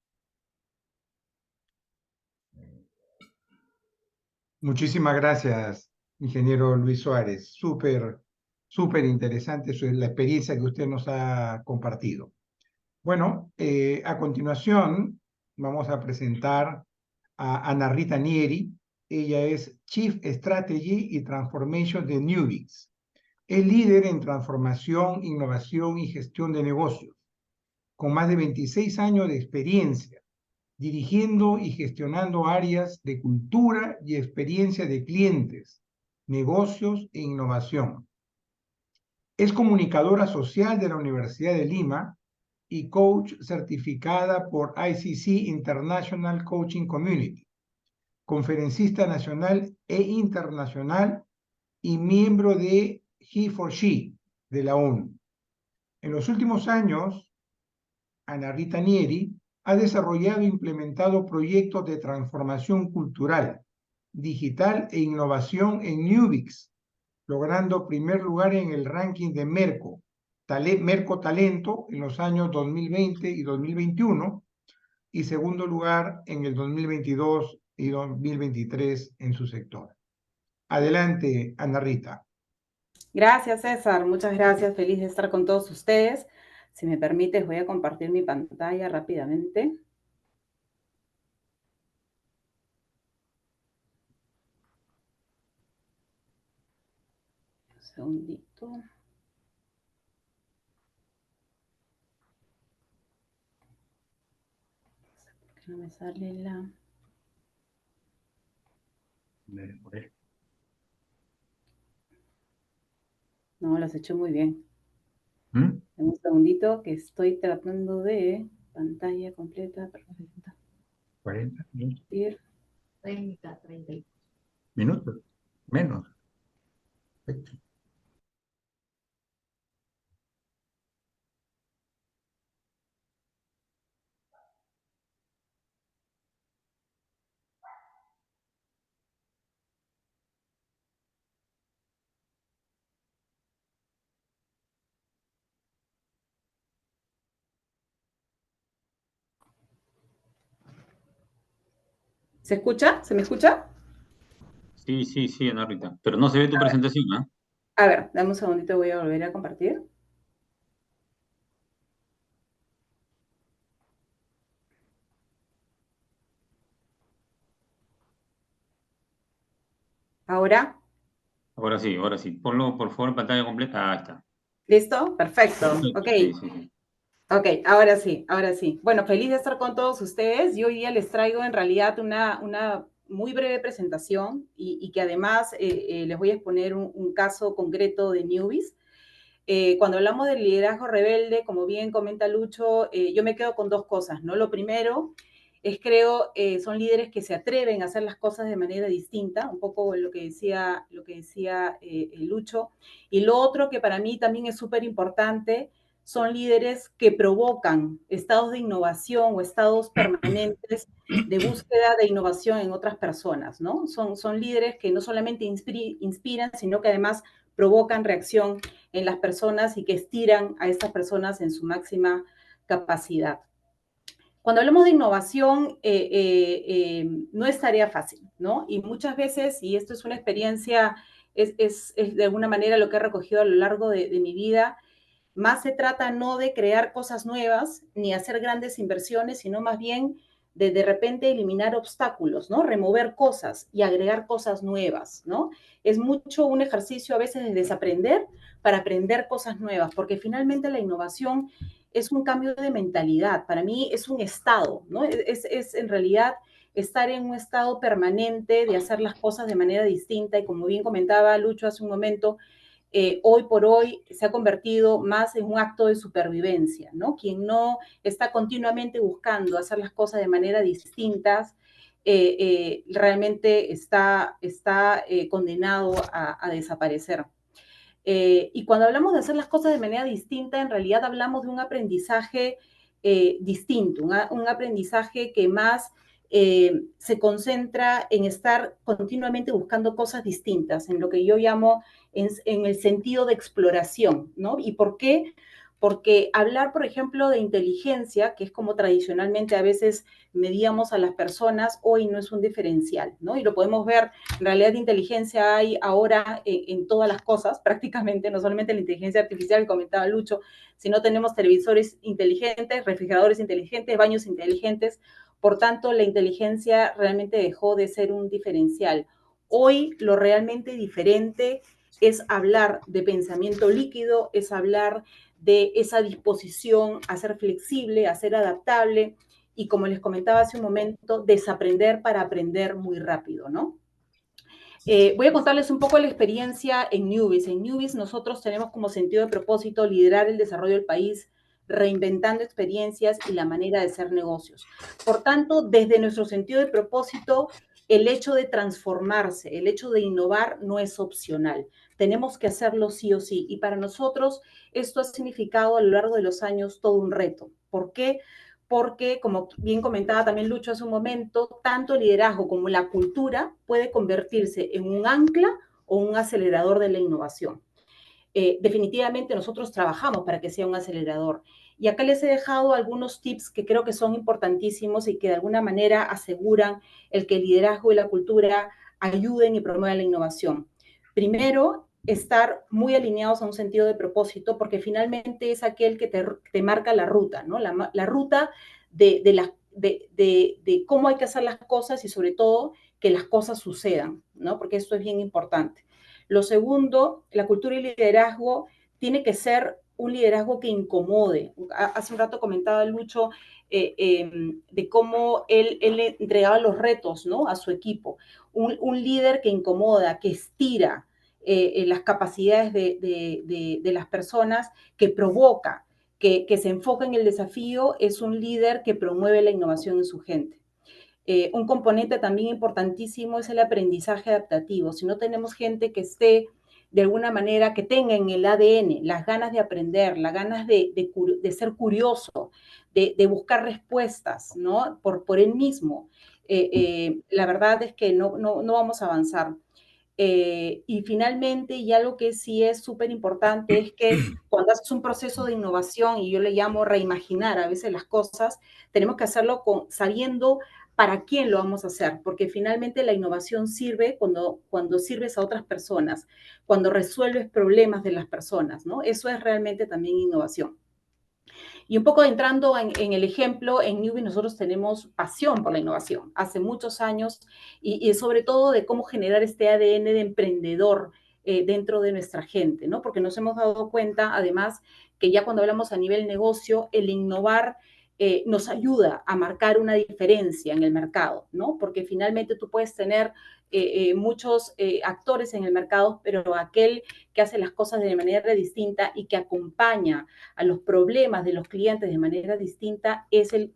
Muchísimas gracias, ingeniero Luis Suárez. Súper interesante la experiencia que usted nos ha compartido. Bueno, a continuación vamos a presentar a Ana Rita Nieri. Ella es Chief Strategy y Transformation de Newbies. Es líder en transformación, innovación y gestión de negocios, con más de 26 años de experiencia, dirigiendo y gestionando áreas de cultura y experiencia de clientes, negocios e innovación. Es comunicadora social de la Universidad de Lima y coach certificada por ICC International Coaching Community, conferencista nacional e internacional y miembro de He4She de la ONU. En los últimos años, Ana Rita Nieri ha desarrollado e implementado proyectos de transformación cultural, digital e innovación en Newbies, logrando primer lugar en el ranking de Merco Talento en los años 2020 y 2021 y segundo lugar en el 2022 y 2023 en su sector. Adelante, Ana Rita. Gracias, César. Muchas gracias. Feliz de estar con todos ustedes. Si me permites, voy a compartir mi pantalla rápidamente. Un segundito. ¿Por qué no me sale la...? No, las he hecho muy bien. Un segundito que estoy tratando de pantalla completa. Perfecto. 40 minutos. 30 Minutos. Menos. Perfecto. ¿Se escucha? ¿Se me escucha? Sí, Ana Rita. Pero no se ve tu presentación, ¿ah? A ver, dame un segundito, voy a volver a compartir. ¿Ahora? Ahora sí. Ponlo, por favor, en pantalla completa. Ah, ahí está. ¿Listo? Perfecto. Ok. Sí. Ok, ahora sí, ahora sí. Bueno, feliz de estar con todos ustedes. Yo hoy día les traigo en realidad una muy breve presentación y que además les voy a exponer un caso concreto de Newbies. Cuando hablamos del liderazgo rebelde, como bien comenta Lucho, yo me quedo con dos cosas, ¿no? Lo primero es, creo, son líderes que se atreven a hacer las cosas de manera distinta, un poco lo que decía Lucho. Y lo otro que para mí también es súper importante, son líderes que provocan estados de innovación o estados permanentes de búsqueda de innovación en otras personas, ¿no? Son líderes que no solamente inspiran, sino que además provocan reacción en las personas y que estiran a estas personas en su máxima capacidad. Cuando hablamos de innovación, no es tarea fácil, ¿no? Y muchas veces, y esto es una experiencia, es de alguna manera lo que he recogido a lo largo de mi vida, más se trata no de crear cosas nuevas ni hacer grandes inversiones, sino más bien de repente eliminar obstáculos, ¿no? Remover cosas y agregar cosas nuevas, ¿no? Es mucho un ejercicio a veces de desaprender para aprender cosas nuevas, porque finalmente la innovación es un cambio de mentalidad. Para mí es un estado, ¿no? Es en realidad estar en un estado permanente de hacer las cosas de manera distinta y como bien comentaba Lucho hace un momento, hoy por hoy se ha convertido más en un acto de supervivencia, ¿no? Quien no está continuamente buscando hacer las cosas de manera distintas, realmente está condenado a desaparecer. Y cuando hablamos de hacer las cosas de manera distinta, en realidad hablamos de un aprendizaje distinto, un aprendizaje que más se concentra en estar continuamente buscando cosas distintas, en lo que yo llamo en el sentido de exploración, ¿no? ¿Y por qué? Porque hablar, por ejemplo, de inteligencia, que es como tradicionalmente a veces medíamos a las personas, hoy no es un diferencial, ¿no? Y lo podemos ver, en realidad inteligencia hay ahora en todas las cosas, prácticamente, no solamente la inteligencia artificial que comentaba Lucho, sino tenemos televisores inteligentes, refrigeradores inteligentes, baños inteligentes, por tanto, la inteligencia realmente dejó de ser un diferencial. Hoy lo realmente diferente es hablar de pensamiento líquido, es hablar de esa disposición a ser flexible, a ser adaptable y, como les comentaba hace un momento, desaprender para aprender muy rápido, ¿no? Voy a contarles un poco la experiencia en Newbies. En Newbies nosotros tenemos como sentido de propósito liderar el desarrollo del país, reinventando experiencias y la manera de hacer negocios. Por tanto, desde nuestro sentido de propósito, el hecho de transformarse, el hecho de innovar no es opcional. Tenemos que hacerlo sí o sí. Y para nosotros esto ha significado a lo largo de los años todo un reto. ¿Por qué? Porque, como bien comentaba también Lucho hace un momento, tanto el liderazgo como la cultura puede convertirse en un ancla o un acelerador de la innovación. Definitivamente nosotros trabajamos para que sea un acelerador. Y acá les he dejado algunos tips que creo que son importantísimos y que de alguna manera aseguran el que el liderazgo y la cultura ayuden y promuevan la innovación. Primero, estar muy alineados a un sentido de propósito, porque finalmente es aquel que te marca la ruta, ¿no? La ruta de cómo hay que hacer las cosas y sobre todo que las cosas sucedan, ¿no? Porque esto es bien importante. Lo segundo, la cultura y liderazgo tiene que ser un liderazgo que incomode. Hace un rato comentaba Lucho de cómo él entregaba los retos, ¿no? A su equipo. Un líder que incomoda, que estira las capacidades de las personas, que provoca, que se enfoca en el desafío, es un líder que promueve la innovación en su gente. Un componente también importantísimo es el aprendizaje adaptativo. Si no tenemos gente que esté de alguna manera, que tenga en el ADN las ganas de aprender, las ganas de ser curioso, de buscar respuestas, ¿no? Por él mismo, la verdad es que no vamos a avanzar. Y finalmente, y algo que sí es súper importante, es que cuando haces un proceso de innovación, y yo le llamo reimaginar a veces las cosas, tenemos que hacerlo sabiendo para quién lo vamos a hacer, porque finalmente la innovación sirve cuando sirves a otras personas, cuando resuelves problemas de las personas, ¿no? Eso es realmente también innovación. Y un poco entrando en el ejemplo, en Newbie nosotros tenemos pasión por la innovación, hace muchos años, y sobre todo de cómo generar este ADN de emprendedor dentro de nuestra gente, ¿no? Porque nos hemos dado cuenta, además, que ya cuando hablamos a nivel negocio, el innovar nos ayuda a marcar una diferencia en el mercado, ¿no? Porque finalmente tú puedes tener muchos actores en el mercado, pero aquel que hace las cosas de manera distinta y que acompaña a los problemas de los clientes de manera distinta es el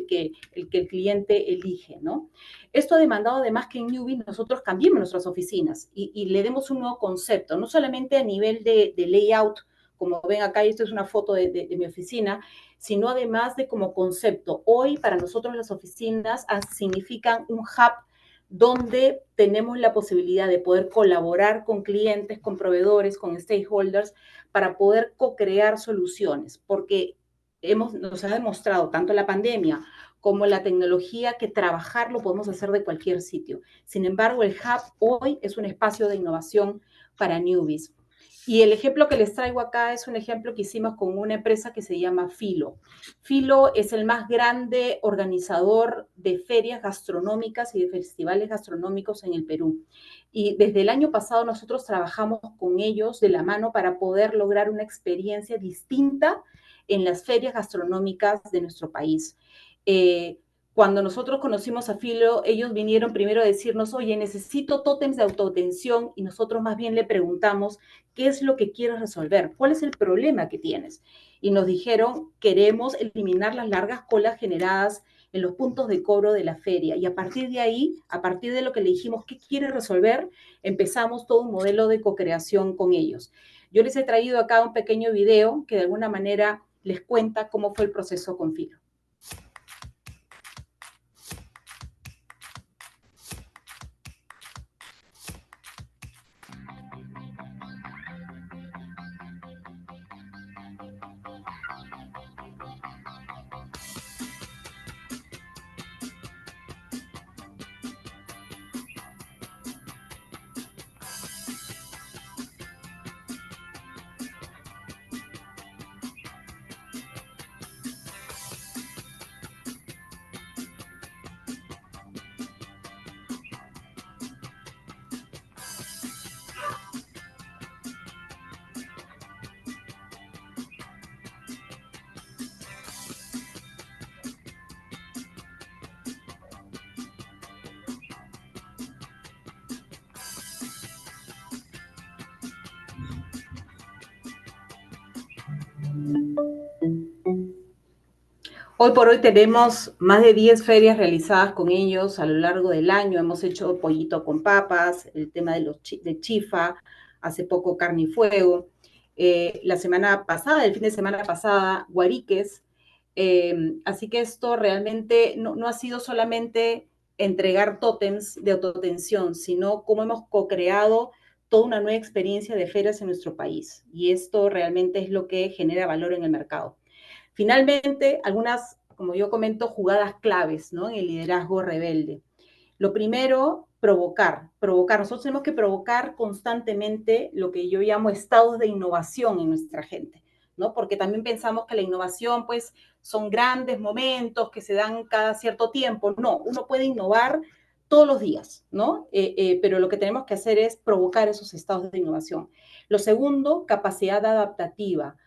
que el cliente elige, ¿no? Esto ha demandado además que en Newbie nosotros cambiemos nuestras oficinas y le demos un nuevo concepto, no solamente a nivel de layout, como ven acá, esto es una foto de mi oficina, sino además de como concepto. Hoy para nosotros las oficinas significan un hub donde tenemos la posibilidad de poder colaborar con clientes, con proveedores, con stakeholders, para poder co-crear soluciones, porque nos ha demostrado tanto la pandemia como la tecnología que trabajar lo podemos hacer de cualquier sitio. Sin embargo, el Hub hoy es un espacio de innovación para newbies. Y el ejemplo que les traigo acá es un ejemplo que hicimos con una empresa que se llama Filo. Filo es el más grande organizador de ferias gastronómicas y de festivales gastronómicos en el Perú. Y desde el año pasado nosotros trabajamos con ellos de la mano para poder lograr una experiencia distinta en las ferias gastronómicas de nuestro país. Cuando nosotros conocimos a Filo, ellos vinieron primero a decirnos, oye, necesito tótems de autoatención, y nosotros más bien le preguntamos, ¿qué es lo que quieres resolver? ¿Cuál es el problema que tienes? Y nos dijeron, queremos eliminar las largas colas generadas en los puntos de cobro de la feria. Y a partir de ahí, a partir de lo que le dijimos, ¿qué quiere resolver? Empezamos todo un modelo de co-creación con ellos. Yo les he traído acá un pequeño video que de alguna manera les cuenta cómo fue el proceso con Filo. Hoy por hoy tenemos más de 10 ferias realizadas con ellos a lo largo del año. Hemos hecho pollito con papas, el tema de chifa, hace poco carne y fuego. La semana pasada, el fin de semana pasada, guariques. Así que esto realmente no ha sido solamente entregar tótems de autoatención, sino cómo hemos co-creado toda una nueva experiencia de ferias en nuestro país. Y esto realmente es lo que genera valor en el mercado. Finalmente, algunas, como yo comento, jugadas claves, ¿no? En el liderazgo rebelde. Lo primero, provocar. Nosotros tenemos que provocar constantemente lo que yo llamo estados de innovación en nuestra gente, ¿no? Porque también pensamos que la innovación, pues, son grandes momentos que se dan cada cierto tiempo. No, uno puede innovar todos los días, ¿no? Pero lo que tenemos que hacer es provocar esos estados de innovación. Lo segundo, capacidad adaptativa.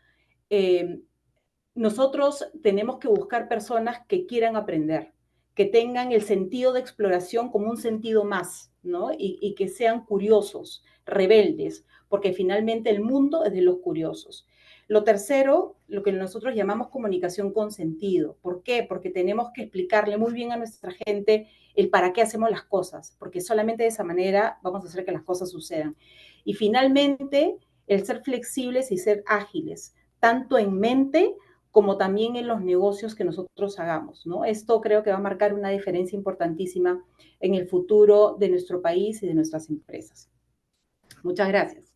Nosotros tenemos que buscar personas que quieran aprender, que tengan el sentido de exploración como un sentido más, ¿no? Y que sean curiosos, rebeldes, porque finalmente el mundo es de los curiosos. Lo tercero, lo que nosotros llamamos comunicación con sentido. ¿Por qué? Porque tenemos que explicarle muy bien a nuestra gente el para qué hacemos las cosas, porque solamente de esa manera vamos a hacer que las cosas sucedan. Y finalmente, el ser flexibles y ser ágiles, tanto en mente como también en los negocios que nosotros hagamos, ¿no? Esto creo que va a marcar una diferencia importantísima en el futuro de nuestro país y de nuestras empresas. Muchas gracias.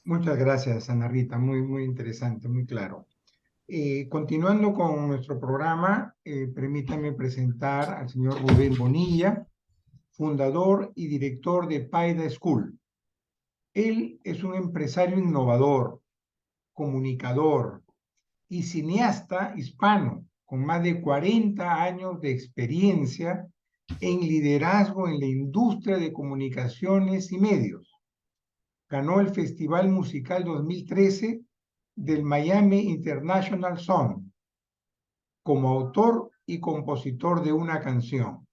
Muchas gracias, Ana Rita. Muy interesante, muy claro. Continuando con nuestro programa, permítame presentar al señor Rubén Bonilla, fundador y director de Paida School. Él es un empresario innovador, comunicador y cineasta hispano con más de 40 años de experiencia en liderazgo en la industria de comunicaciones y medios. Ganó el Festival Musical 2013 del Miami International Song como autor y compositor de una canción.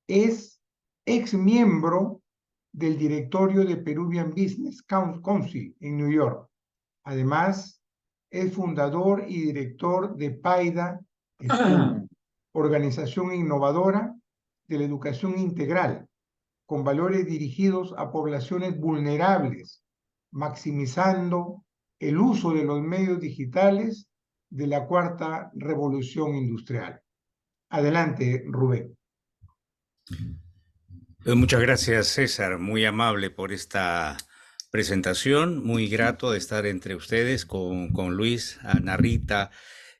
Es ex miembro del directorio de Peruvian Business Council en New York. Además, es fundador y director de Paida School, organización innovadora de la educación integral, con valores dirigidos a poblaciones vulnerables, maximizando el uso de los medios digitales de la cuarta revolución industrial. Adelante, Rubén. Muchas gracias, César. Muy amable por esta presentación. Muy grato de estar entre ustedes con Luis, Ana Rita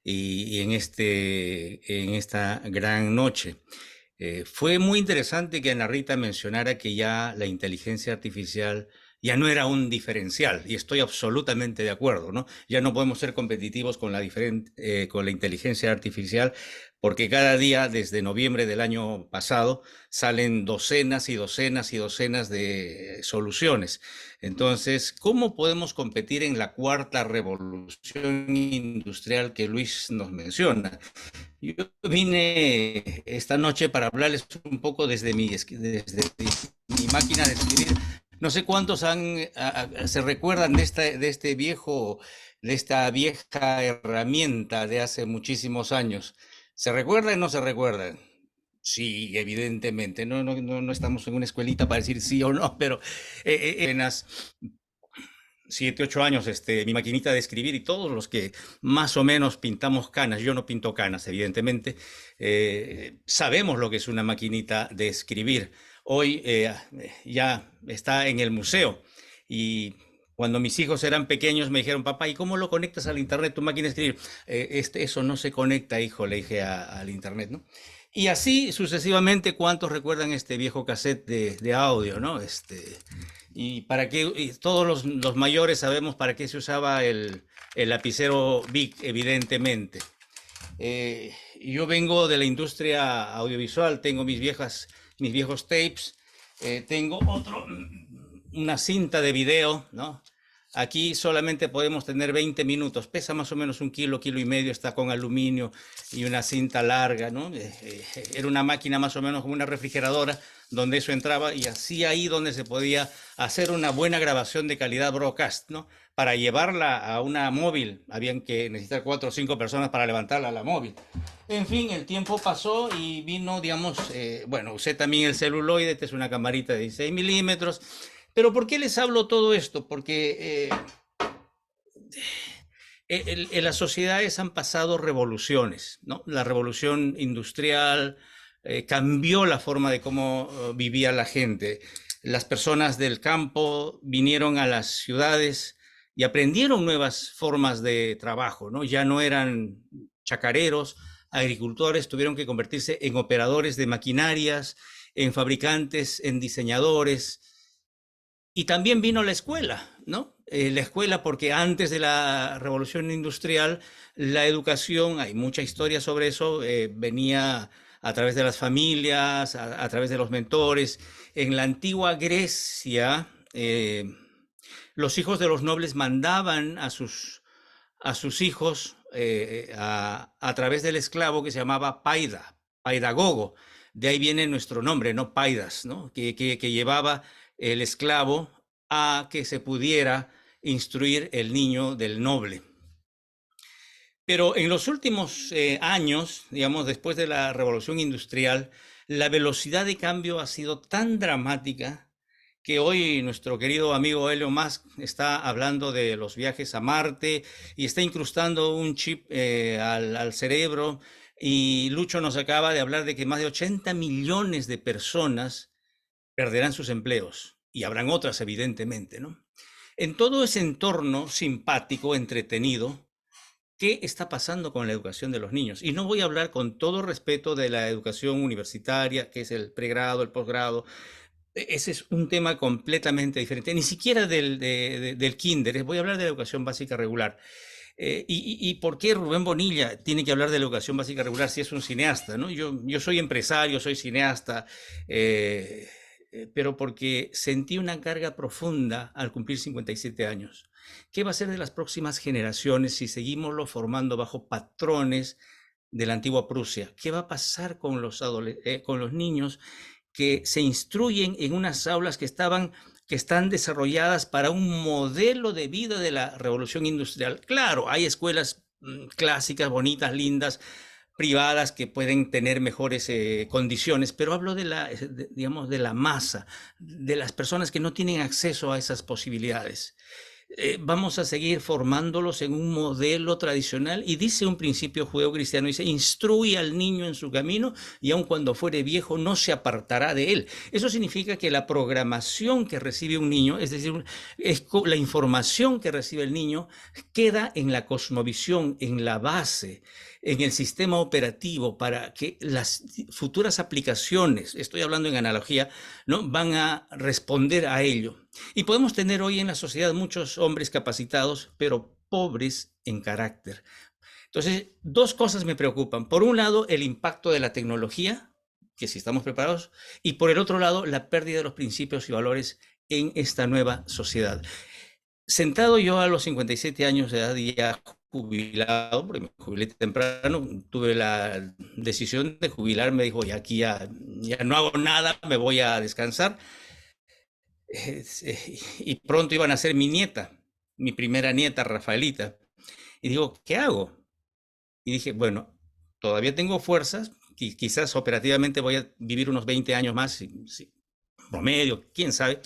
y en esta gran noche. Fue muy interesante que Ana Rita mencionara que ya la inteligencia artificial ya no era un diferencial, y estoy absolutamente de acuerdo, ¿no? Ya no podemos ser competitivos con con la inteligencia artificial, porque cada día, desde noviembre del año pasado, salen docenas y docenas y docenas de soluciones. Entonces, ¿cómo podemos competir en la cuarta revolución industrial que Luis nos menciona? Yo vine esta noche para hablarles un poco desde mi máquina de escribir. No sé cuántos se recuerdan de esta vieja herramienta de hace muchísimos años. ¿Se recuerdan o no se recuerdan? Sí, evidentemente. No estamos en una escuelita para decir sí o no, pero apenas 7, 8 años, mi maquinita de escribir, y todos los que más o menos pintamos canas, yo no pinto canas, evidentemente, sabemos lo que es una maquinita de escribir. Hoy ya está en el museo, y cuando mis hijos eran pequeños me dijeron: papá, ¿y cómo lo conectas al internet, tu máquina de escribir? Eso no se conecta, hijo, le dije al internet, ¿no? Y así sucesivamente. ¿Cuántos recuerdan este viejo cassette de audio, ¿no? Y todos los mayores sabemos para qué se usaba el lapicero Bic, evidentemente. Yo vengo de la industria audiovisual, tengo mis viejos tapes, tengo una cinta de video, ¿no? Aquí solamente podemos tener 20 minutos, pesa más o menos 1 kilo, 1,5 kilos, está con aluminio y una cinta larga, ¿no? Era una máquina más o menos como una refrigeradora, donde eso entraba, y así ahí donde se podía hacer una buena grabación de calidad broadcast, ¿no? Para llevarla a una móvil, habían que necesitar 4 o 5 personas para levantarla a la móvil. En fin, el tiempo pasó y vino, digamos, bueno, usé también el celuloide, esta es una camarita de 16 milímetros. Pero ¿por qué les hablo todo esto? Porque en las sociedades han pasado revoluciones, ¿no? La revolución industrial cambió la forma de cómo vivía la gente. Las personas del campo vinieron a las ciudades y aprendieron nuevas formas de trabajo, ¿no? Ya no eran chacareros, agricultores, tuvieron que convertirse en operadores de maquinarias, en fabricantes, en diseñadores. Y también vino la escuela, ¿no? La escuela, porque antes de la revolución industrial, la educación, hay mucha historia sobre eso, venía a través de las familias, a través de los mentores. En la antigua Grecia, los hijos de los nobles mandaban a sus hijos a través del esclavo que se llamaba paidagogo. De ahí viene nuestro nombre, ¿no? Paidas, ¿no? Que llevaba el esclavo a que se pudiera instruir el niño del noble. Pero en los últimos años, digamos, después de la revolución industrial, la velocidad de cambio ha sido tan dramática que hoy nuestro querido amigo Elon Musk está hablando de los viajes a Marte y está incrustando un chip al cerebro, y Lucho nos acaba de hablar de que más de 80 millones de personas perderán sus empleos, y habrán otras, evidentemente, ¿no? En todo ese entorno simpático, entretenido, ¿qué está pasando con la educación de los niños? Y no voy a hablar, con todo respeto, de la educación universitaria, que es el pregrado, el posgrado. Ese es un tema completamente diferente, ni siquiera del kinder. Voy a hablar de la educación básica regular. ¿Y por qué Rubén Bonilla tiene que hablar de la educación básica regular si es un cineasta, ¿no? Yo soy empresario, soy cineasta, pero porque sentí una carga profunda al cumplir 57 años. ¿Qué va a ser de las próximas generaciones si seguimos formando bajo patrones de la antigua Prusia? ¿Qué va a pasar con los niños que se instruyen en unas aulas que están desarrolladas para un modelo de vida de la revolución industrial? Claro, hay escuelas clásicas, bonitas, lindas, privadas, que pueden tener mejores condiciones, pero hablo digamos, de la masa, de las personas que no tienen acceso a esas posibilidades. Vamos a seguir formándolos en un modelo tradicional, y dice un principio judeocristiano, dice: instruye al niño en su camino, y aun cuando fuere viejo no se apartará de él. Eso significa que la programación que recibe un niño, es decir, la información que recibe el niño, queda en la cosmovisión, en la base. en el sistema operativo para que las futuras aplicaciones, estoy hablando en analogía, ¿no?, van a responder a ello. Y podemos tener hoy en la sociedad muchos hombres capacitados, pero pobres en carácter. Entonces, dos cosas me preocupan. Por un lado, el impacto de la tecnología, que si estamos preparados, y por el otro lado, la pérdida de los principios y valores en esta nueva sociedad. Sentado yo a los 57 años de edad y ya jubilado, porque me jubilé temprano, tuve la decisión de jubilarme, dijo, ya aquí ya no hago nada, me voy a descansar. Y pronto iban a ser mi nieta, mi primera nieta, Rafaelita. Y digo, ¿qué hago? Y dije, bueno, todavía tengo fuerzas, y quizás operativamente voy a vivir unos 20 años más, promedio, quién sabe.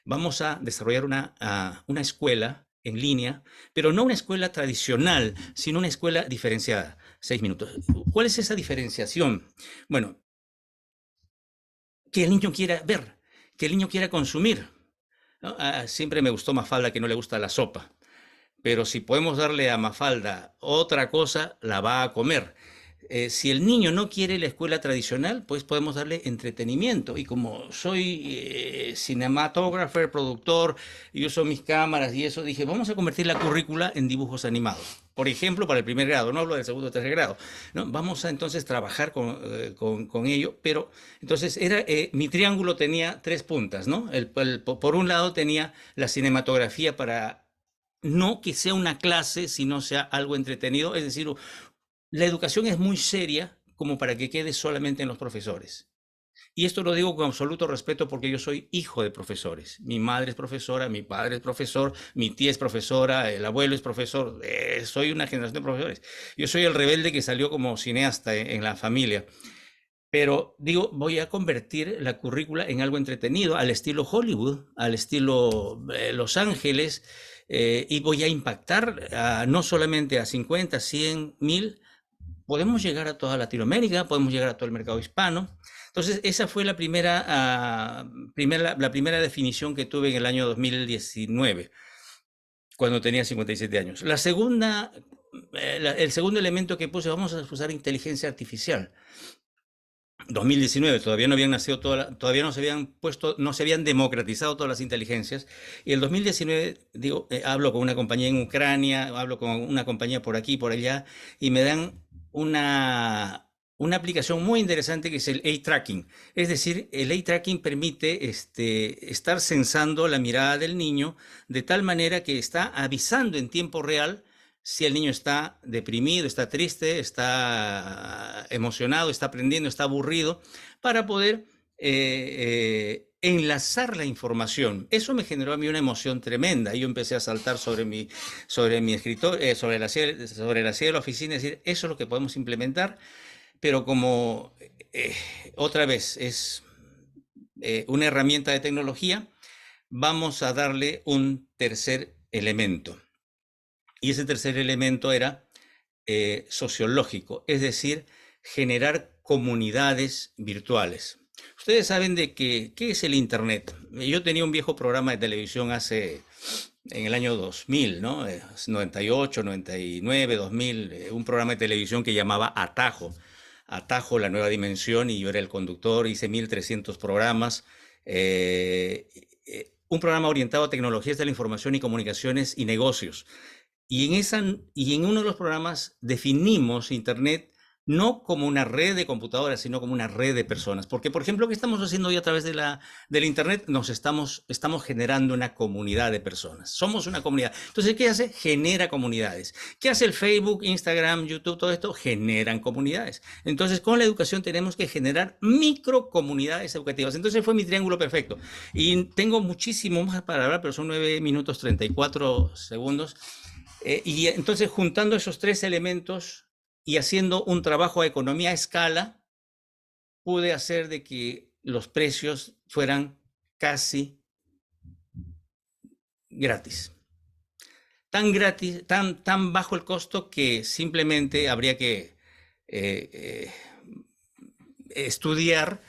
Vamos a desarrollar una escuela en línea, pero no una escuela tradicional, sino una escuela diferenciada. 6 minutos. ¿Cuál es esa diferenciación? Bueno, que el niño quiera ver, que el niño quiera consumir, ¿no? Siempre me gustó Mafalda, que no le gusta la sopa, pero si podemos darle a Mafalda otra cosa, la va a comer. Si el niño no quiere la escuela tradicional, pues podemos darle entretenimiento. Y como soy cinematógrafo, productor, y uso mis cámaras y eso, dije, vamos a convertir la currícula en dibujos animados. Por ejemplo, para el primer grado, no hablo del segundo o tercer grado, ¿no? Vamos a entonces trabajar con ello, pero entonces mi triángulo tenía 3 puntas, ¿no? Por un lado tenía la cinematografía para no que sea una clase, sino sea algo entretenido, es decir, la educación es muy seria como para que quede solamente en los profesores. Y esto lo digo con absoluto respeto porque yo soy hijo de profesores. Mi madre es profesora, mi padre es profesor, mi tía es profesora, el abuelo es profesor. Soy una generación de profesores. Yo soy el rebelde que salió como cineasta en la familia. Pero digo, voy a convertir la currícula en algo entretenido, al estilo Hollywood, al estilo Los Ángeles, y voy a impactar no solamente a 50, 100, 1000, podemos llegar a toda Latinoamérica, podemos llegar a todo el mercado hispano. Entonces, esa fue la primera definición que tuve en el año 2019, cuando tenía 57 años. El segundo elemento que puse, vamos a usar inteligencia artificial. 2019, todavía no habían nacido todavía no se habían democratizado todas las inteligencias. Y el 2019, digo, hablo con una compañía en Ucrania, hablo con una compañía por aquí, por allá, y me dan una aplicación muy interesante que es el eye tracking. Es decir, el eye tracking permite estar sensando la mirada del niño de tal manera que está avisando en tiempo real si el niño está deprimido, está triste, está emocionado, está aprendiendo, está aburrido, para poder enlazar la información. Eso me generó a mí una emoción tremenda. Yo empecé a saltar sobre mi escritorio, sobre la silla de la oficina, y decir, eso es lo que podemos implementar, pero como otra vez es una herramienta de tecnología, vamos a darle un tercer elemento. Y ese tercer elemento era sociológico, es decir, generar comunidades virtuales. Ustedes saben de ¿qué es el Internet? Yo tenía un viejo programa de televisión en el año 2000, ¿no? 98, 99, 2000, un programa de televisión que llamaba Atajo, La Nueva Dimensión, y yo era el conductor, hice 1300 programas. Un programa orientado a tecnologías de la información y comunicaciones y negocios. Y en uno de los programas definimos Internet no como una red de computadoras, sino como una red de personas. Porque, por ejemplo, ¿qué estamos haciendo hoy a través del Internet? Estamos generando una comunidad de personas. Somos una comunidad. Entonces, ¿qué hace? Genera comunidades. ¿Qué hace el Facebook, Instagram, YouTube, todo esto? Generan comunidades. Entonces, con la educación tenemos que generar microcomunidades educativas. Entonces, fue mi triángulo perfecto. Y tengo muchísimo más para hablar, pero son 9 minutos 34 segundos. Y entonces, juntando esos 3 elementos y haciendo un trabajo de economía a escala, pude hacer de que los precios fueran casi gratis. Tan gratis, tan bajo el costo que simplemente habría que estudiar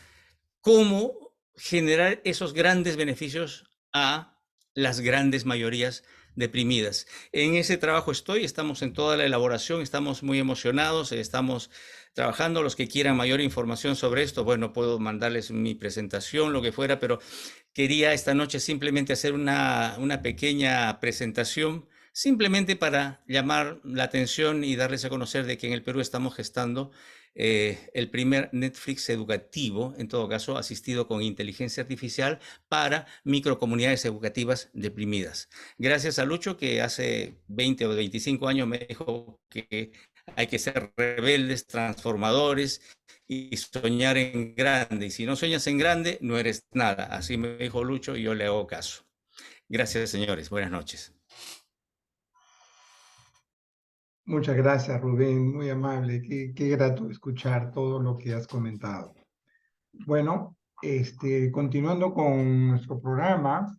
cómo generar esos grandes beneficios a las grandes mayorías deprimidas. En ese trabajo estamos en toda la elaboración, estamos muy emocionados, estamos trabajando. Los que quieran mayor información sobre esto, bueno, puedo mandarles mi presentación, lo que fuera, pero quería esta noche simplemente hacer una pequeña presentación, simplemente para llamar la atención y darles a conocer de que en el Perú estamos gestando el primer Netflix educativo, en todo caso asistido con inteligencia artificial para microcomunidades educativas deprimidas. Gracias a Lucho, que hace 20 o 25 años me dijo que hay que ser rebeldes, transformadores y soñar en grande. Y si no sueñas en grande, no eres nada. Así me dijo Lucho y yo le hago caso. Gracias, señores. Buenas noches. Muchas gracias, Rubén, muy amable. Qué grato escuchar todo lo que has comentado. Bueno, continuando con nuestro programa,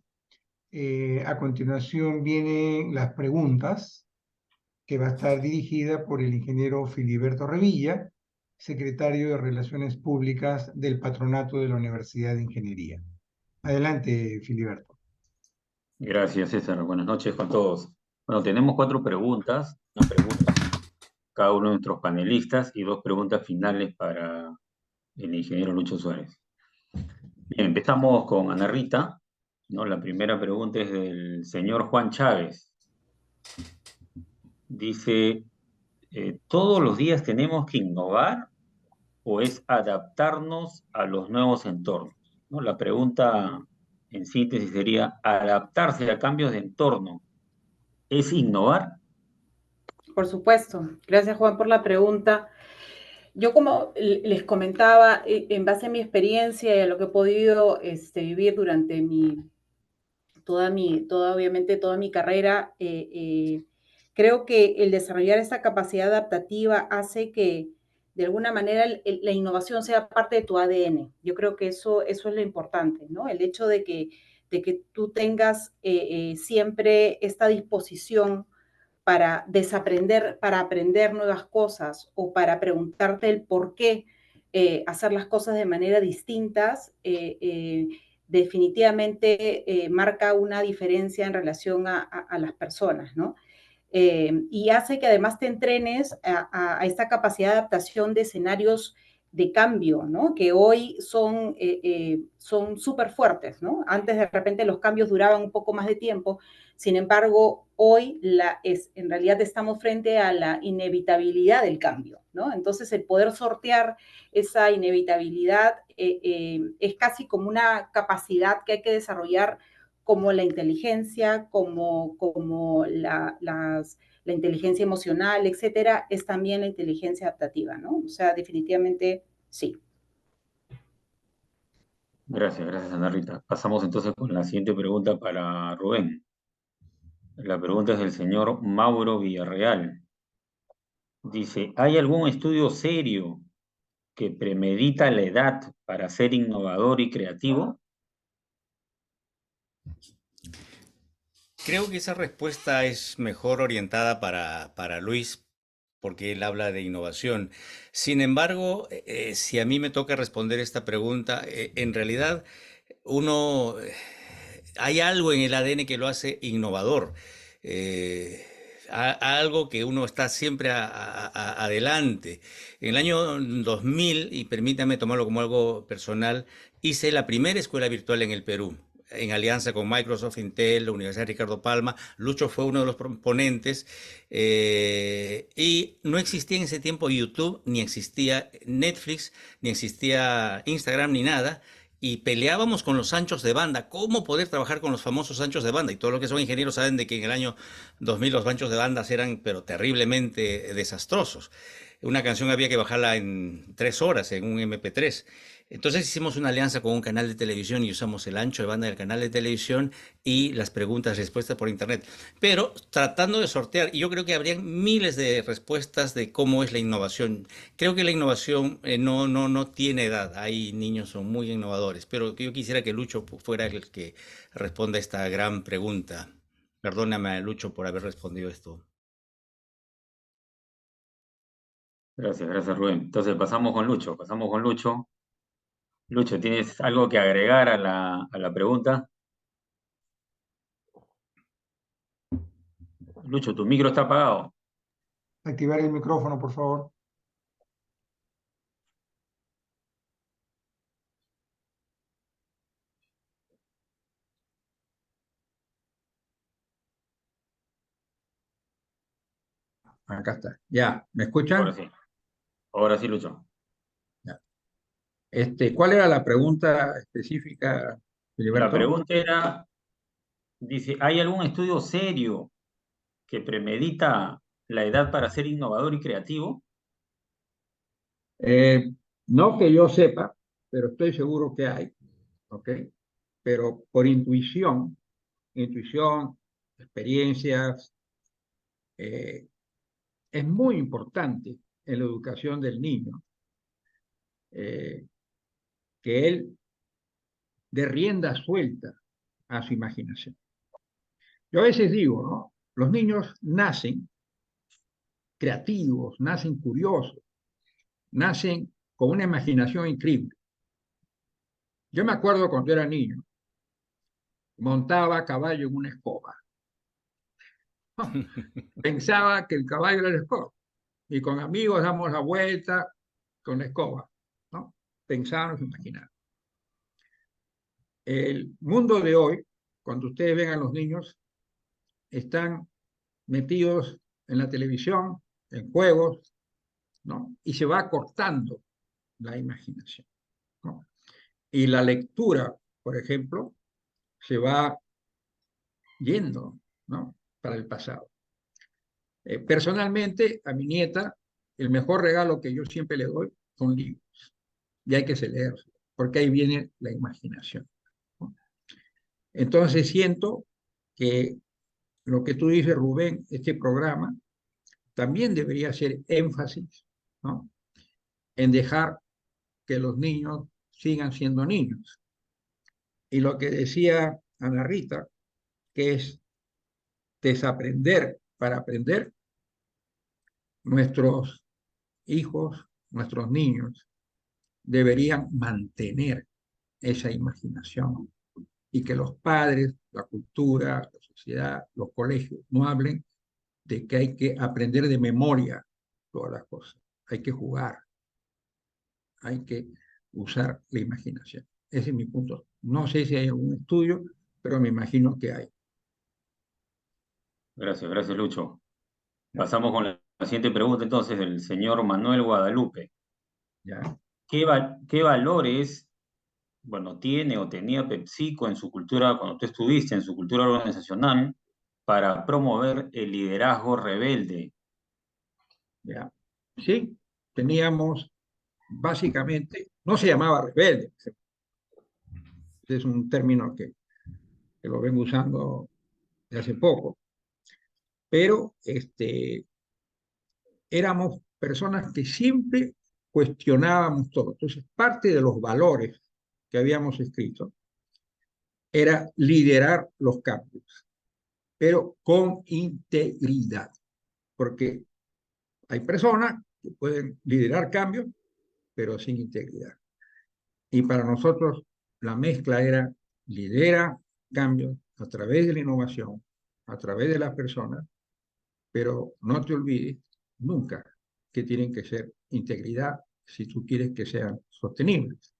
a continuación vienen las preguntas, que va a estar dirigida por el ingeniero Filiberto Revilla, secretario de Relaciones Públicas del Patronato de la Universidad de Ingeniería. Adelante, Filiberto. Gracias, César. Buenas noches con todos. Bueno, tenemos 4 preguntas, una pregunta cada uno de nuestros panelistas y 2 preguntas finales para el ingeniero Lucho Suárez. Bien, empezamos con Ana Rita, ¿no? La primera pregunta es del señor Juan Chávez. Dice, ¿todos los días tenemos que innovar o es adaptarnos a los nuevos entornos? ¿No? La pregunta en síntesis sería, ¿adaptarse a cambios de entorno es innovar? Por supuesto. Gracias, Juan, por la pregunta. Yo, como les comentaba, en base a mi experiencia y a lo que he podido vivir durante obviamente toda mi carrera, creo que el desarrollar esta capacidad adaptativa hace que, de alguna manera, la innovación sea parte de tu ADN. Yo creo que eso es lo importante, ¿no? El hecho de que tú tengas siempre esta disposición para desaprender, para aprender nuevas cosas o para preguntarte el por qué hacer las cosas de manera distintas, definitivamente marca una diferencia en relación a las personas, ¿no? Y hace que además te entrenes a esta capacidad de adaptación de escenarios de cambio, ¿no? Que hoy son súper fuertes, ¿no? Antes de repente los cambios duraban un poco más de tiempo, sin embargo, hoy en realidad estamos frente a la inevitabilidad del cambio, ¿no? Entonces, el poder sortear esa inevitabilidad es casi como una capacidad que hay que desarrollar, como la inteligencia, como la inteligencia emocional, etcétera, es también la inteligencia adaptativa, ¿no? O sea, definitivamente sí. Gracias, Ana Rita. Pasamos entonces con la siguiente pregunta para Rubén. La pregunta es del señor Mauro Villarreal. Dice, ¿hay algún estudio serio que premedita la edad para ser innovador y creativo? Creo que esa respuesta es mejor orientada para Luis, porque él habla de innovación. Sin embargo, si a mí me toca responder esta pregunta, en realidad hay algo en el ADN que lo hace innovador. Algo que uno está siempre adelante. En el año 2000, y permítame tomarlo como algo personal, hice la primera escuela virtual en el Perú, en alianza con Microsoft, Intel, la Universidad Ricardo Palma. Lucho fue uno de los ponentes, y no existía en ese tiempo YouTube, ni existía Netflix, ni existía Instagram, ni nada. Y peleábamos con los anchos de banda, cómo poder trabajar con los famosos anchos de banda. Y todos los que son ingenieros saben de que en el año 2000 los anchos de banda eran pero terriblemente desastrosos. Una canción había que bajarla en 3 horas en un MP3. Entonces hicimos una alianza con un canal de televisión y usamos el ancho de banda del canal de televisión y las preguntas y respuestas por internet. Pero tratando de sortear, y yo creo que habrían miles de respuestas de cómo es la innovación. Creo que la innovación no tiene edad. Hay niños que son muy innovadores, pero yo quisiera que Lucho fuera el que responda esta gran pregunta. Perdóname, Lucho, por haber respondido esto. Gracias, Rubén. Entonces pasamos con Lucho. Lucho, ¿tienes algo que agregar a la pregunta? Lucho, tu micro está apagado. Activar el micrófono, por favor. Acá está. Ya, ¿me Ahora escuchan? sí. Ahora sí, Lucho. Ya. ¿Cuál era la pregunta específica, La Filiberto? pregunta era, dice, ¿hay algún estudio serio que premedita la edad para ser innovador y creativo? No que yo sepa, pero estoy seguro que hay, ¿ok? Pero por intuición, experiencias, eh, es muy importante en la educación del niño eh, que él dé rienda suelta a su imaginación. Yo a veces digo, ¿no? Los niños nacen creativos, nacen curiosos, nacen con una imaginación increíble. Yo me acuerdo cuando era niño, montaba a caballo en una escoba. Pensaba que el caballo era la escoba. Y con amigos damos la vuelta con la escoba, ¿no? Pensábamos, imaginar. El mundo de hoy, cuando ustedes ven a los niños, están metidos en la televisión, en juegos, ¿no? Y se va cortando la imaginación, ¿no? Y la lectura, por ejemplo, se va yendo, ¿no? Para el pasado. Personalmente, a mi nieta, el mejor regalo que yo siempre le doy son libros. Y hay que leerlos, porque ahí viene la imaginación, ¿no? Entonces siento que lo que tú dices, Rubén, este programa también debería hacer énfasis, ¿no? En dejar que los niños sigan siendo niños. Y lo que decía Ana Rita, que es desaprender para aprender, nuestros hijos, nuestros niños, deberían mantener esa imaginación y que los padres, la cultura, la sociedad, los colegios no hablen de que hay que aprender de memoria todas las cosas. Hay que jugar, hay que usar la imaginación. Ese es mi punto. No sé si hay algún estudio, pero me imagino que hay. Gracias, Lucho. Pasamos con la siguiente pregunta entonces del señor Manuel Guadalupe. ¿Ya? ¿Qué valores, bueno, tiene o tenía PepsiCo en su cultura, cuando tú estuviste en su cultura organizacional, para promover el liderazgo rebelde? ¿Ya? Sí, teníamos básicamente, no se llamaba rebelde, es un término que lo vengo usando de hace poco, pero éramos personas que siempre cuestionábamos todo. Entonces, parte de los valores que habíamos escrito era liderar los cambios, pero con integridad, porque hay personas que pueden liderar cambios, pero sin integridad. Y para nosotros la mezcla era lidera cambios a través de la innovación, a través de las personas, pero no te olvides nunca que tienen que ser integridad si tú quieres que sean sostenibles.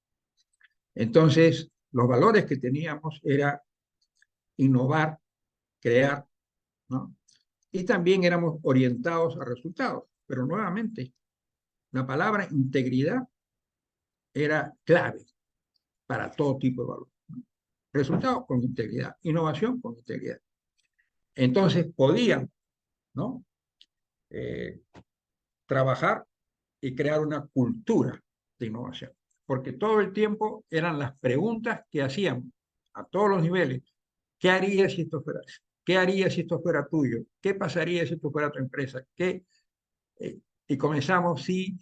Entonces, los valores que teníamos era innovar, crear, ¿no? Y también éramos orientados a resultados, pero nuevamente, la palabra integridad era clave para todo tipo de valor. Resultados con integridad, innovación con integridad. Entonces podían, ¿no? Trabajar y crear una cultura de innovación, porque todo el tiempo eran las preguntas que hacían a todos los niveles. ¿Qué harías si esto fuera? ¿Qué harías si esto fuera tuyo? ¿Qué pasaría si esto fuera tu empresa? Y comenzamos, si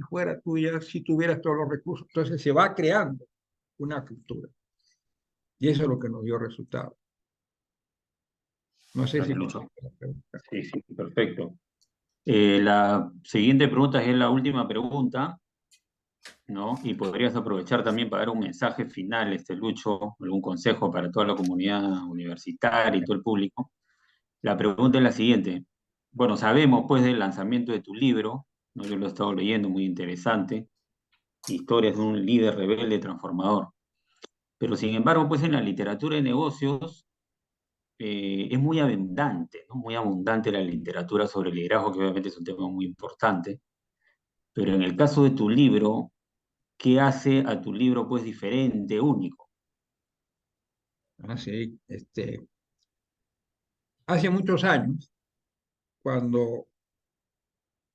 fuera tuya, si tuvieras todos los recursos. Entonces se va creando una cultura. Y eso es lo que nos dio resultados. No sé si... Gracias, Lucho. Sí, perfecto. La siguiente pregunta es la última pregunta, ¿no? Y podrías aprovechar también para dar un mensaje final, Lucho, algún consejo para toda la comunidad universitaria y todo el público. La pregunta es la siguiente. Bueno, sabemos pues del lanzamiento de tu libro, ¿no? Yo lo he estado leyendo, muy interesante, Historias de un líder rebelde transformador. Pero sin embargo, pues en la literatura de negocios es muy abundante, ¿no? Muy abundante la literatura sobre el liderazgo, que obviamente es un tema muy importante. Pero en el caso de tu libro, ¿qué hace a tu libro pues diferente, único? Sí, hace muchos años, cuando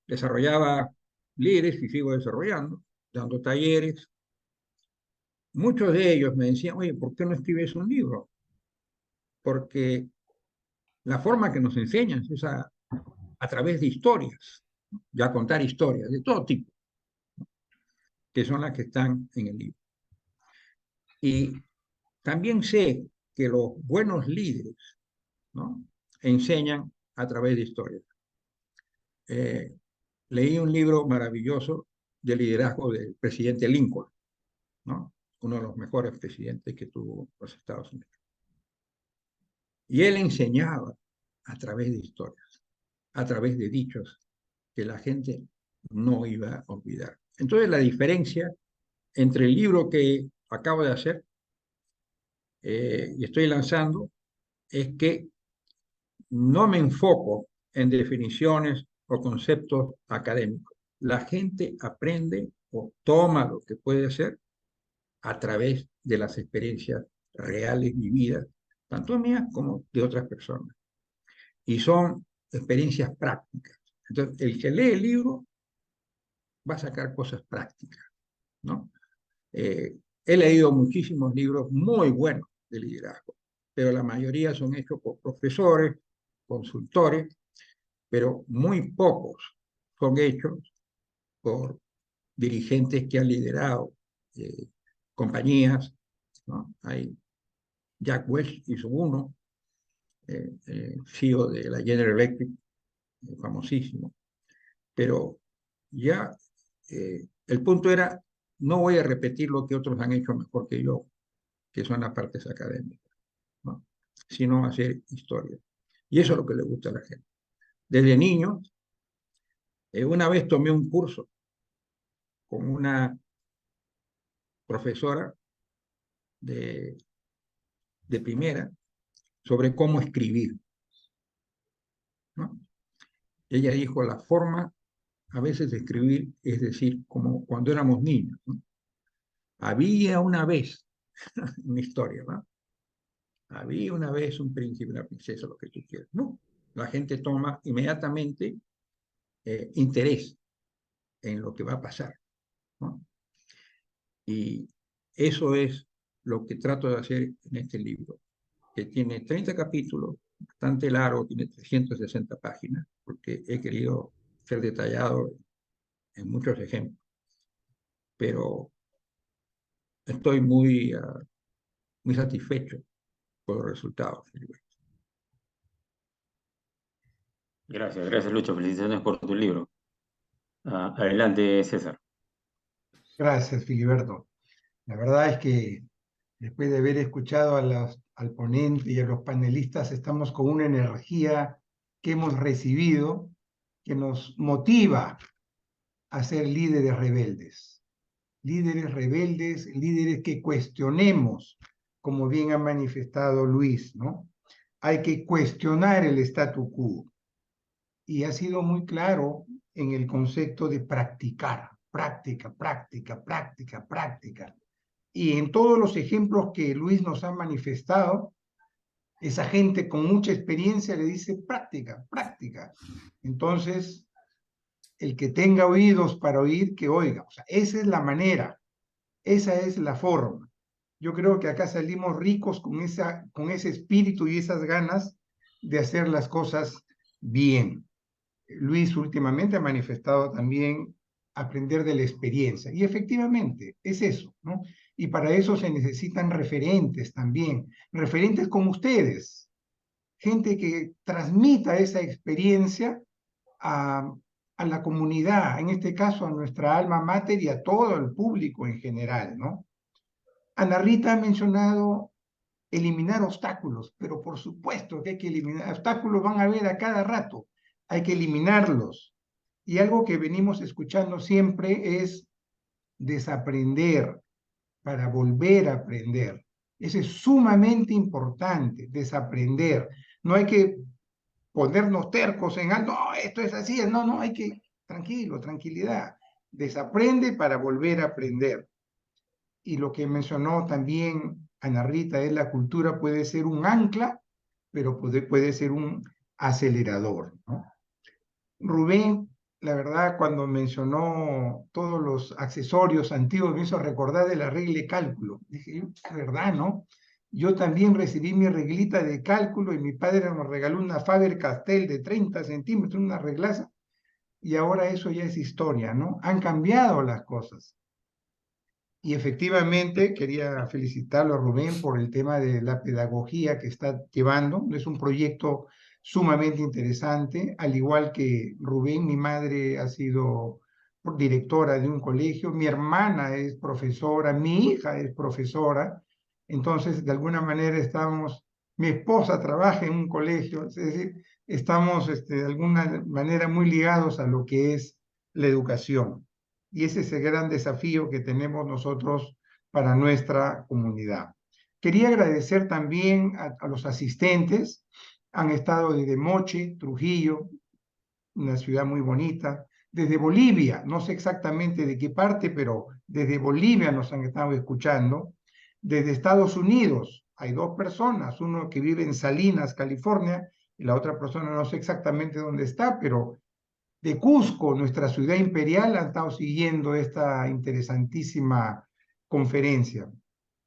desarrollaba líderes y sigo desarrollando, dando talleres, muchos de ellos me decían, oye, ¿por qué no escribes un libro? Porque la forma que nos enseñan es a través de historias, ya contar historias de todo tipo, que son las que están en el libro. Y también sé que los buenos líderes, ¿no?, enseñan a través de historias. Leí un libro maravilloso de liderazgo del presidente Lincoln, ¿no?, uno de los mejores presidentes que tuvo los Estados Unidos. Y él enseñaba a través de historias, a través de dichos que la gente no iba a olvidar. Entonces la diferencia entre el libro que acabo de hacer y estoy lanzando es que no me enfoco en definiciones o conceptos académicos. La gente aprende o toma lo que puede hacer a través de las experiencias reales vividas, tanto mías como de otras personas. Y son experiencias prácticas. Entonces, el que lee el libro va a sacar cosas prácticas, ¿no? He leído muchísimos libros muy buenos de liderazgo, pero la mayoría son hechos por profesores, consultores, pero muy pocos son hechos por dirigentes que han liderado compañías, ¿no? Hay Jack Welch hizo uno, CEO de la General Electric, famosísimo, pero ya el punto era, no voy a repetir lo que otros han hecho mejor que yo, que son las partes académicas, ¿no?, sino hacer historia. Y eso es lo que le gusta a la gente. Desde niño, una vez tomé un curso con una profesora de primera sobre cómo escribir, ¿no? Ella dijo, la forma a veces de escribir es decir, como cuando éramos niños, ¿no? Había una vez, una historia, ¿no? Había una vez un príncipe, una princesa, lo que tú quieras, ¿no? La gente toma inmediatamente interés en lo que va a pasar, ¿no? Y eso es lo que trato de hacer en este libro, que tiene 30 capítulos, bastante largo, tiene 360 páginas, porque he querido ser detallado en muchos ejemplos, pero estoy muy satisfecho por los resultados. Gracias, gracias Lucho, felicitaciones por tu libro. Adelante, César. Gracias, Filiberto. La verdad es que después de haber escuchado al ponente y a los panelistas, estamos con una energía que hemos recibido que nos motiva a ser líderes rebeldes. Líderes rebeldes, líderes que cuestionemos, como bien ha manifestado Luis, ¿no? Hay que cuestionar el statu quo. Y ha sido muy claro en el concepto de practicar, práctica, práctica, práctica, práctica. Y en todos los ejemplos que Luis nos ha manifestado, esa gente con mucha experiencia le dice práctica, práctica. Entonces, el que tenga oídos para oír, que oiga. O sea, esa es la manera, esa es la forma. Yo creo que acá salimos ricos con ese espíritu y esas ganas de hacer las cosas bien. Luis últimamente ha manifestado también aprender de la experiencia. Y efectivamente, es eso, ¿no? Y para eso se necesitan referentes también, referentes como ustedes, gente que transmita esa experiencia a la comunidad, en este caso a nuestra alma mater y a todo el público en general, ¿no? Ana Rita ha mencionado eliminar obstáculos, pero por supuesto que hay que eliminar obstáculos, van a haber a cada rato, hay que eliminarlos. Y algo que venimos escuchando siempre es desaprender para volver a aprender. Eso es sumamente importante, desaprender. No hay que ponernos tercos en algo, no, esto es así, no, hay que, tranquilo, tranquilidad. Desaprende para volver a aprender. Y lo que mencionó también Ana Rita es la cultura puede ser un ancla, pero puede ser un acelerador, ¿no? Rubén, la verdad, cuando mencionó todos los accesorios antiguos, me hizo recordar de la regla de cálculo. Dije, es verdad, ¿no? Yo también recibí mi reglita de cálculo y mi padre nos regaló una Faber-Castell de 30 centímetros, una reglaza, y ahora eso ya es historia, ¿no? Han cambiado las cosas. Y efectivamente quería felicitarlo a Rubén por el tema de la pedagogía que está llevando. Es un proyecto sumamente interesante. Al igual que Rubén, mi madre ha sido directora de un colegio, mi hermana es profesora, mi hija es profesora. Entonces, de alguna manera mi esposa trabaja en un colegio, es decir, estamos de alguna manera muy ligados a lo que es la educación. Y ese es el gran desafío que tenemos nosotros para nuestra comunidad. Quería agradecer también a los asistentes. Han estado desde Moche, Trujillo, una ciudad muy bonita, desde Bolivia, no sé exactamente de qué parte, pero desde Bolivia nos han estado escuchando. Desde Estados Unidos hay 2 personas, uno que vive en Salinas, California, y la otra persona no sé exactamente dónde está, pero de Cusco, nuestra ciudad imperial, han estado siguiendo esta interesantísima conferencia.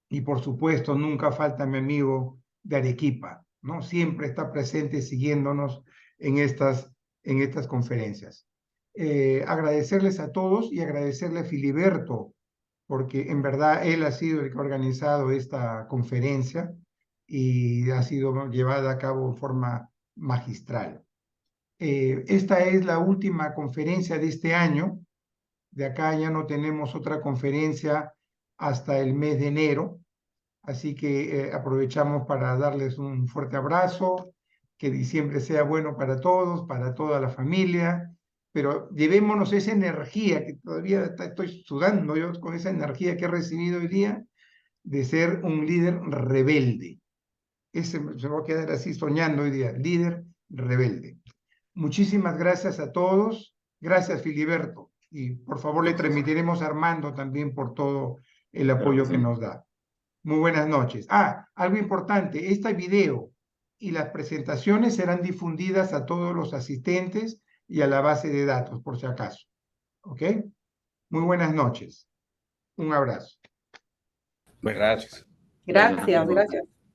Y por supuesto, nunca falta mi amigo de Arequipa, ¿no? Siempre está presente siguiéndonos en estas conferencias. Agradecerles a todos y agradecerle a Filiberto, porque en verdad él ha sido el que ha organizado esta conferencia y ha sido llevada a cabo en forma magistral. Esta es la última conferencia de este año. De acá ya no tenemos otra conferencia hasta el mes de enero. Así que aprovechamos para darles un fuerte abrazo, que diciembre sea bueno para todos, para toda la familia, pero llevémonos esa energía, que todavía estoy sudando yo con esa energía que he recibido hoy día, de ser un líder rebelde. Se va a quedar así soñando hoy día, líder rebelde. Muchísimas gracias a todos. Gracias, Filiberto. Y por favor le transmitiremos a Armando también por todo el apoyo que nos da. Muy buenas noches. Algo importante, este video y las presentaciones serán difundidas a todos los asistentes y a la base de datos, por si acaso. ¿Ok? Muy buenas noches. Un abrazo. Gracias. Gracias.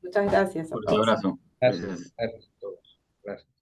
Muchas gracias a Un todos. abrazo. Gracias a todos. Gracias.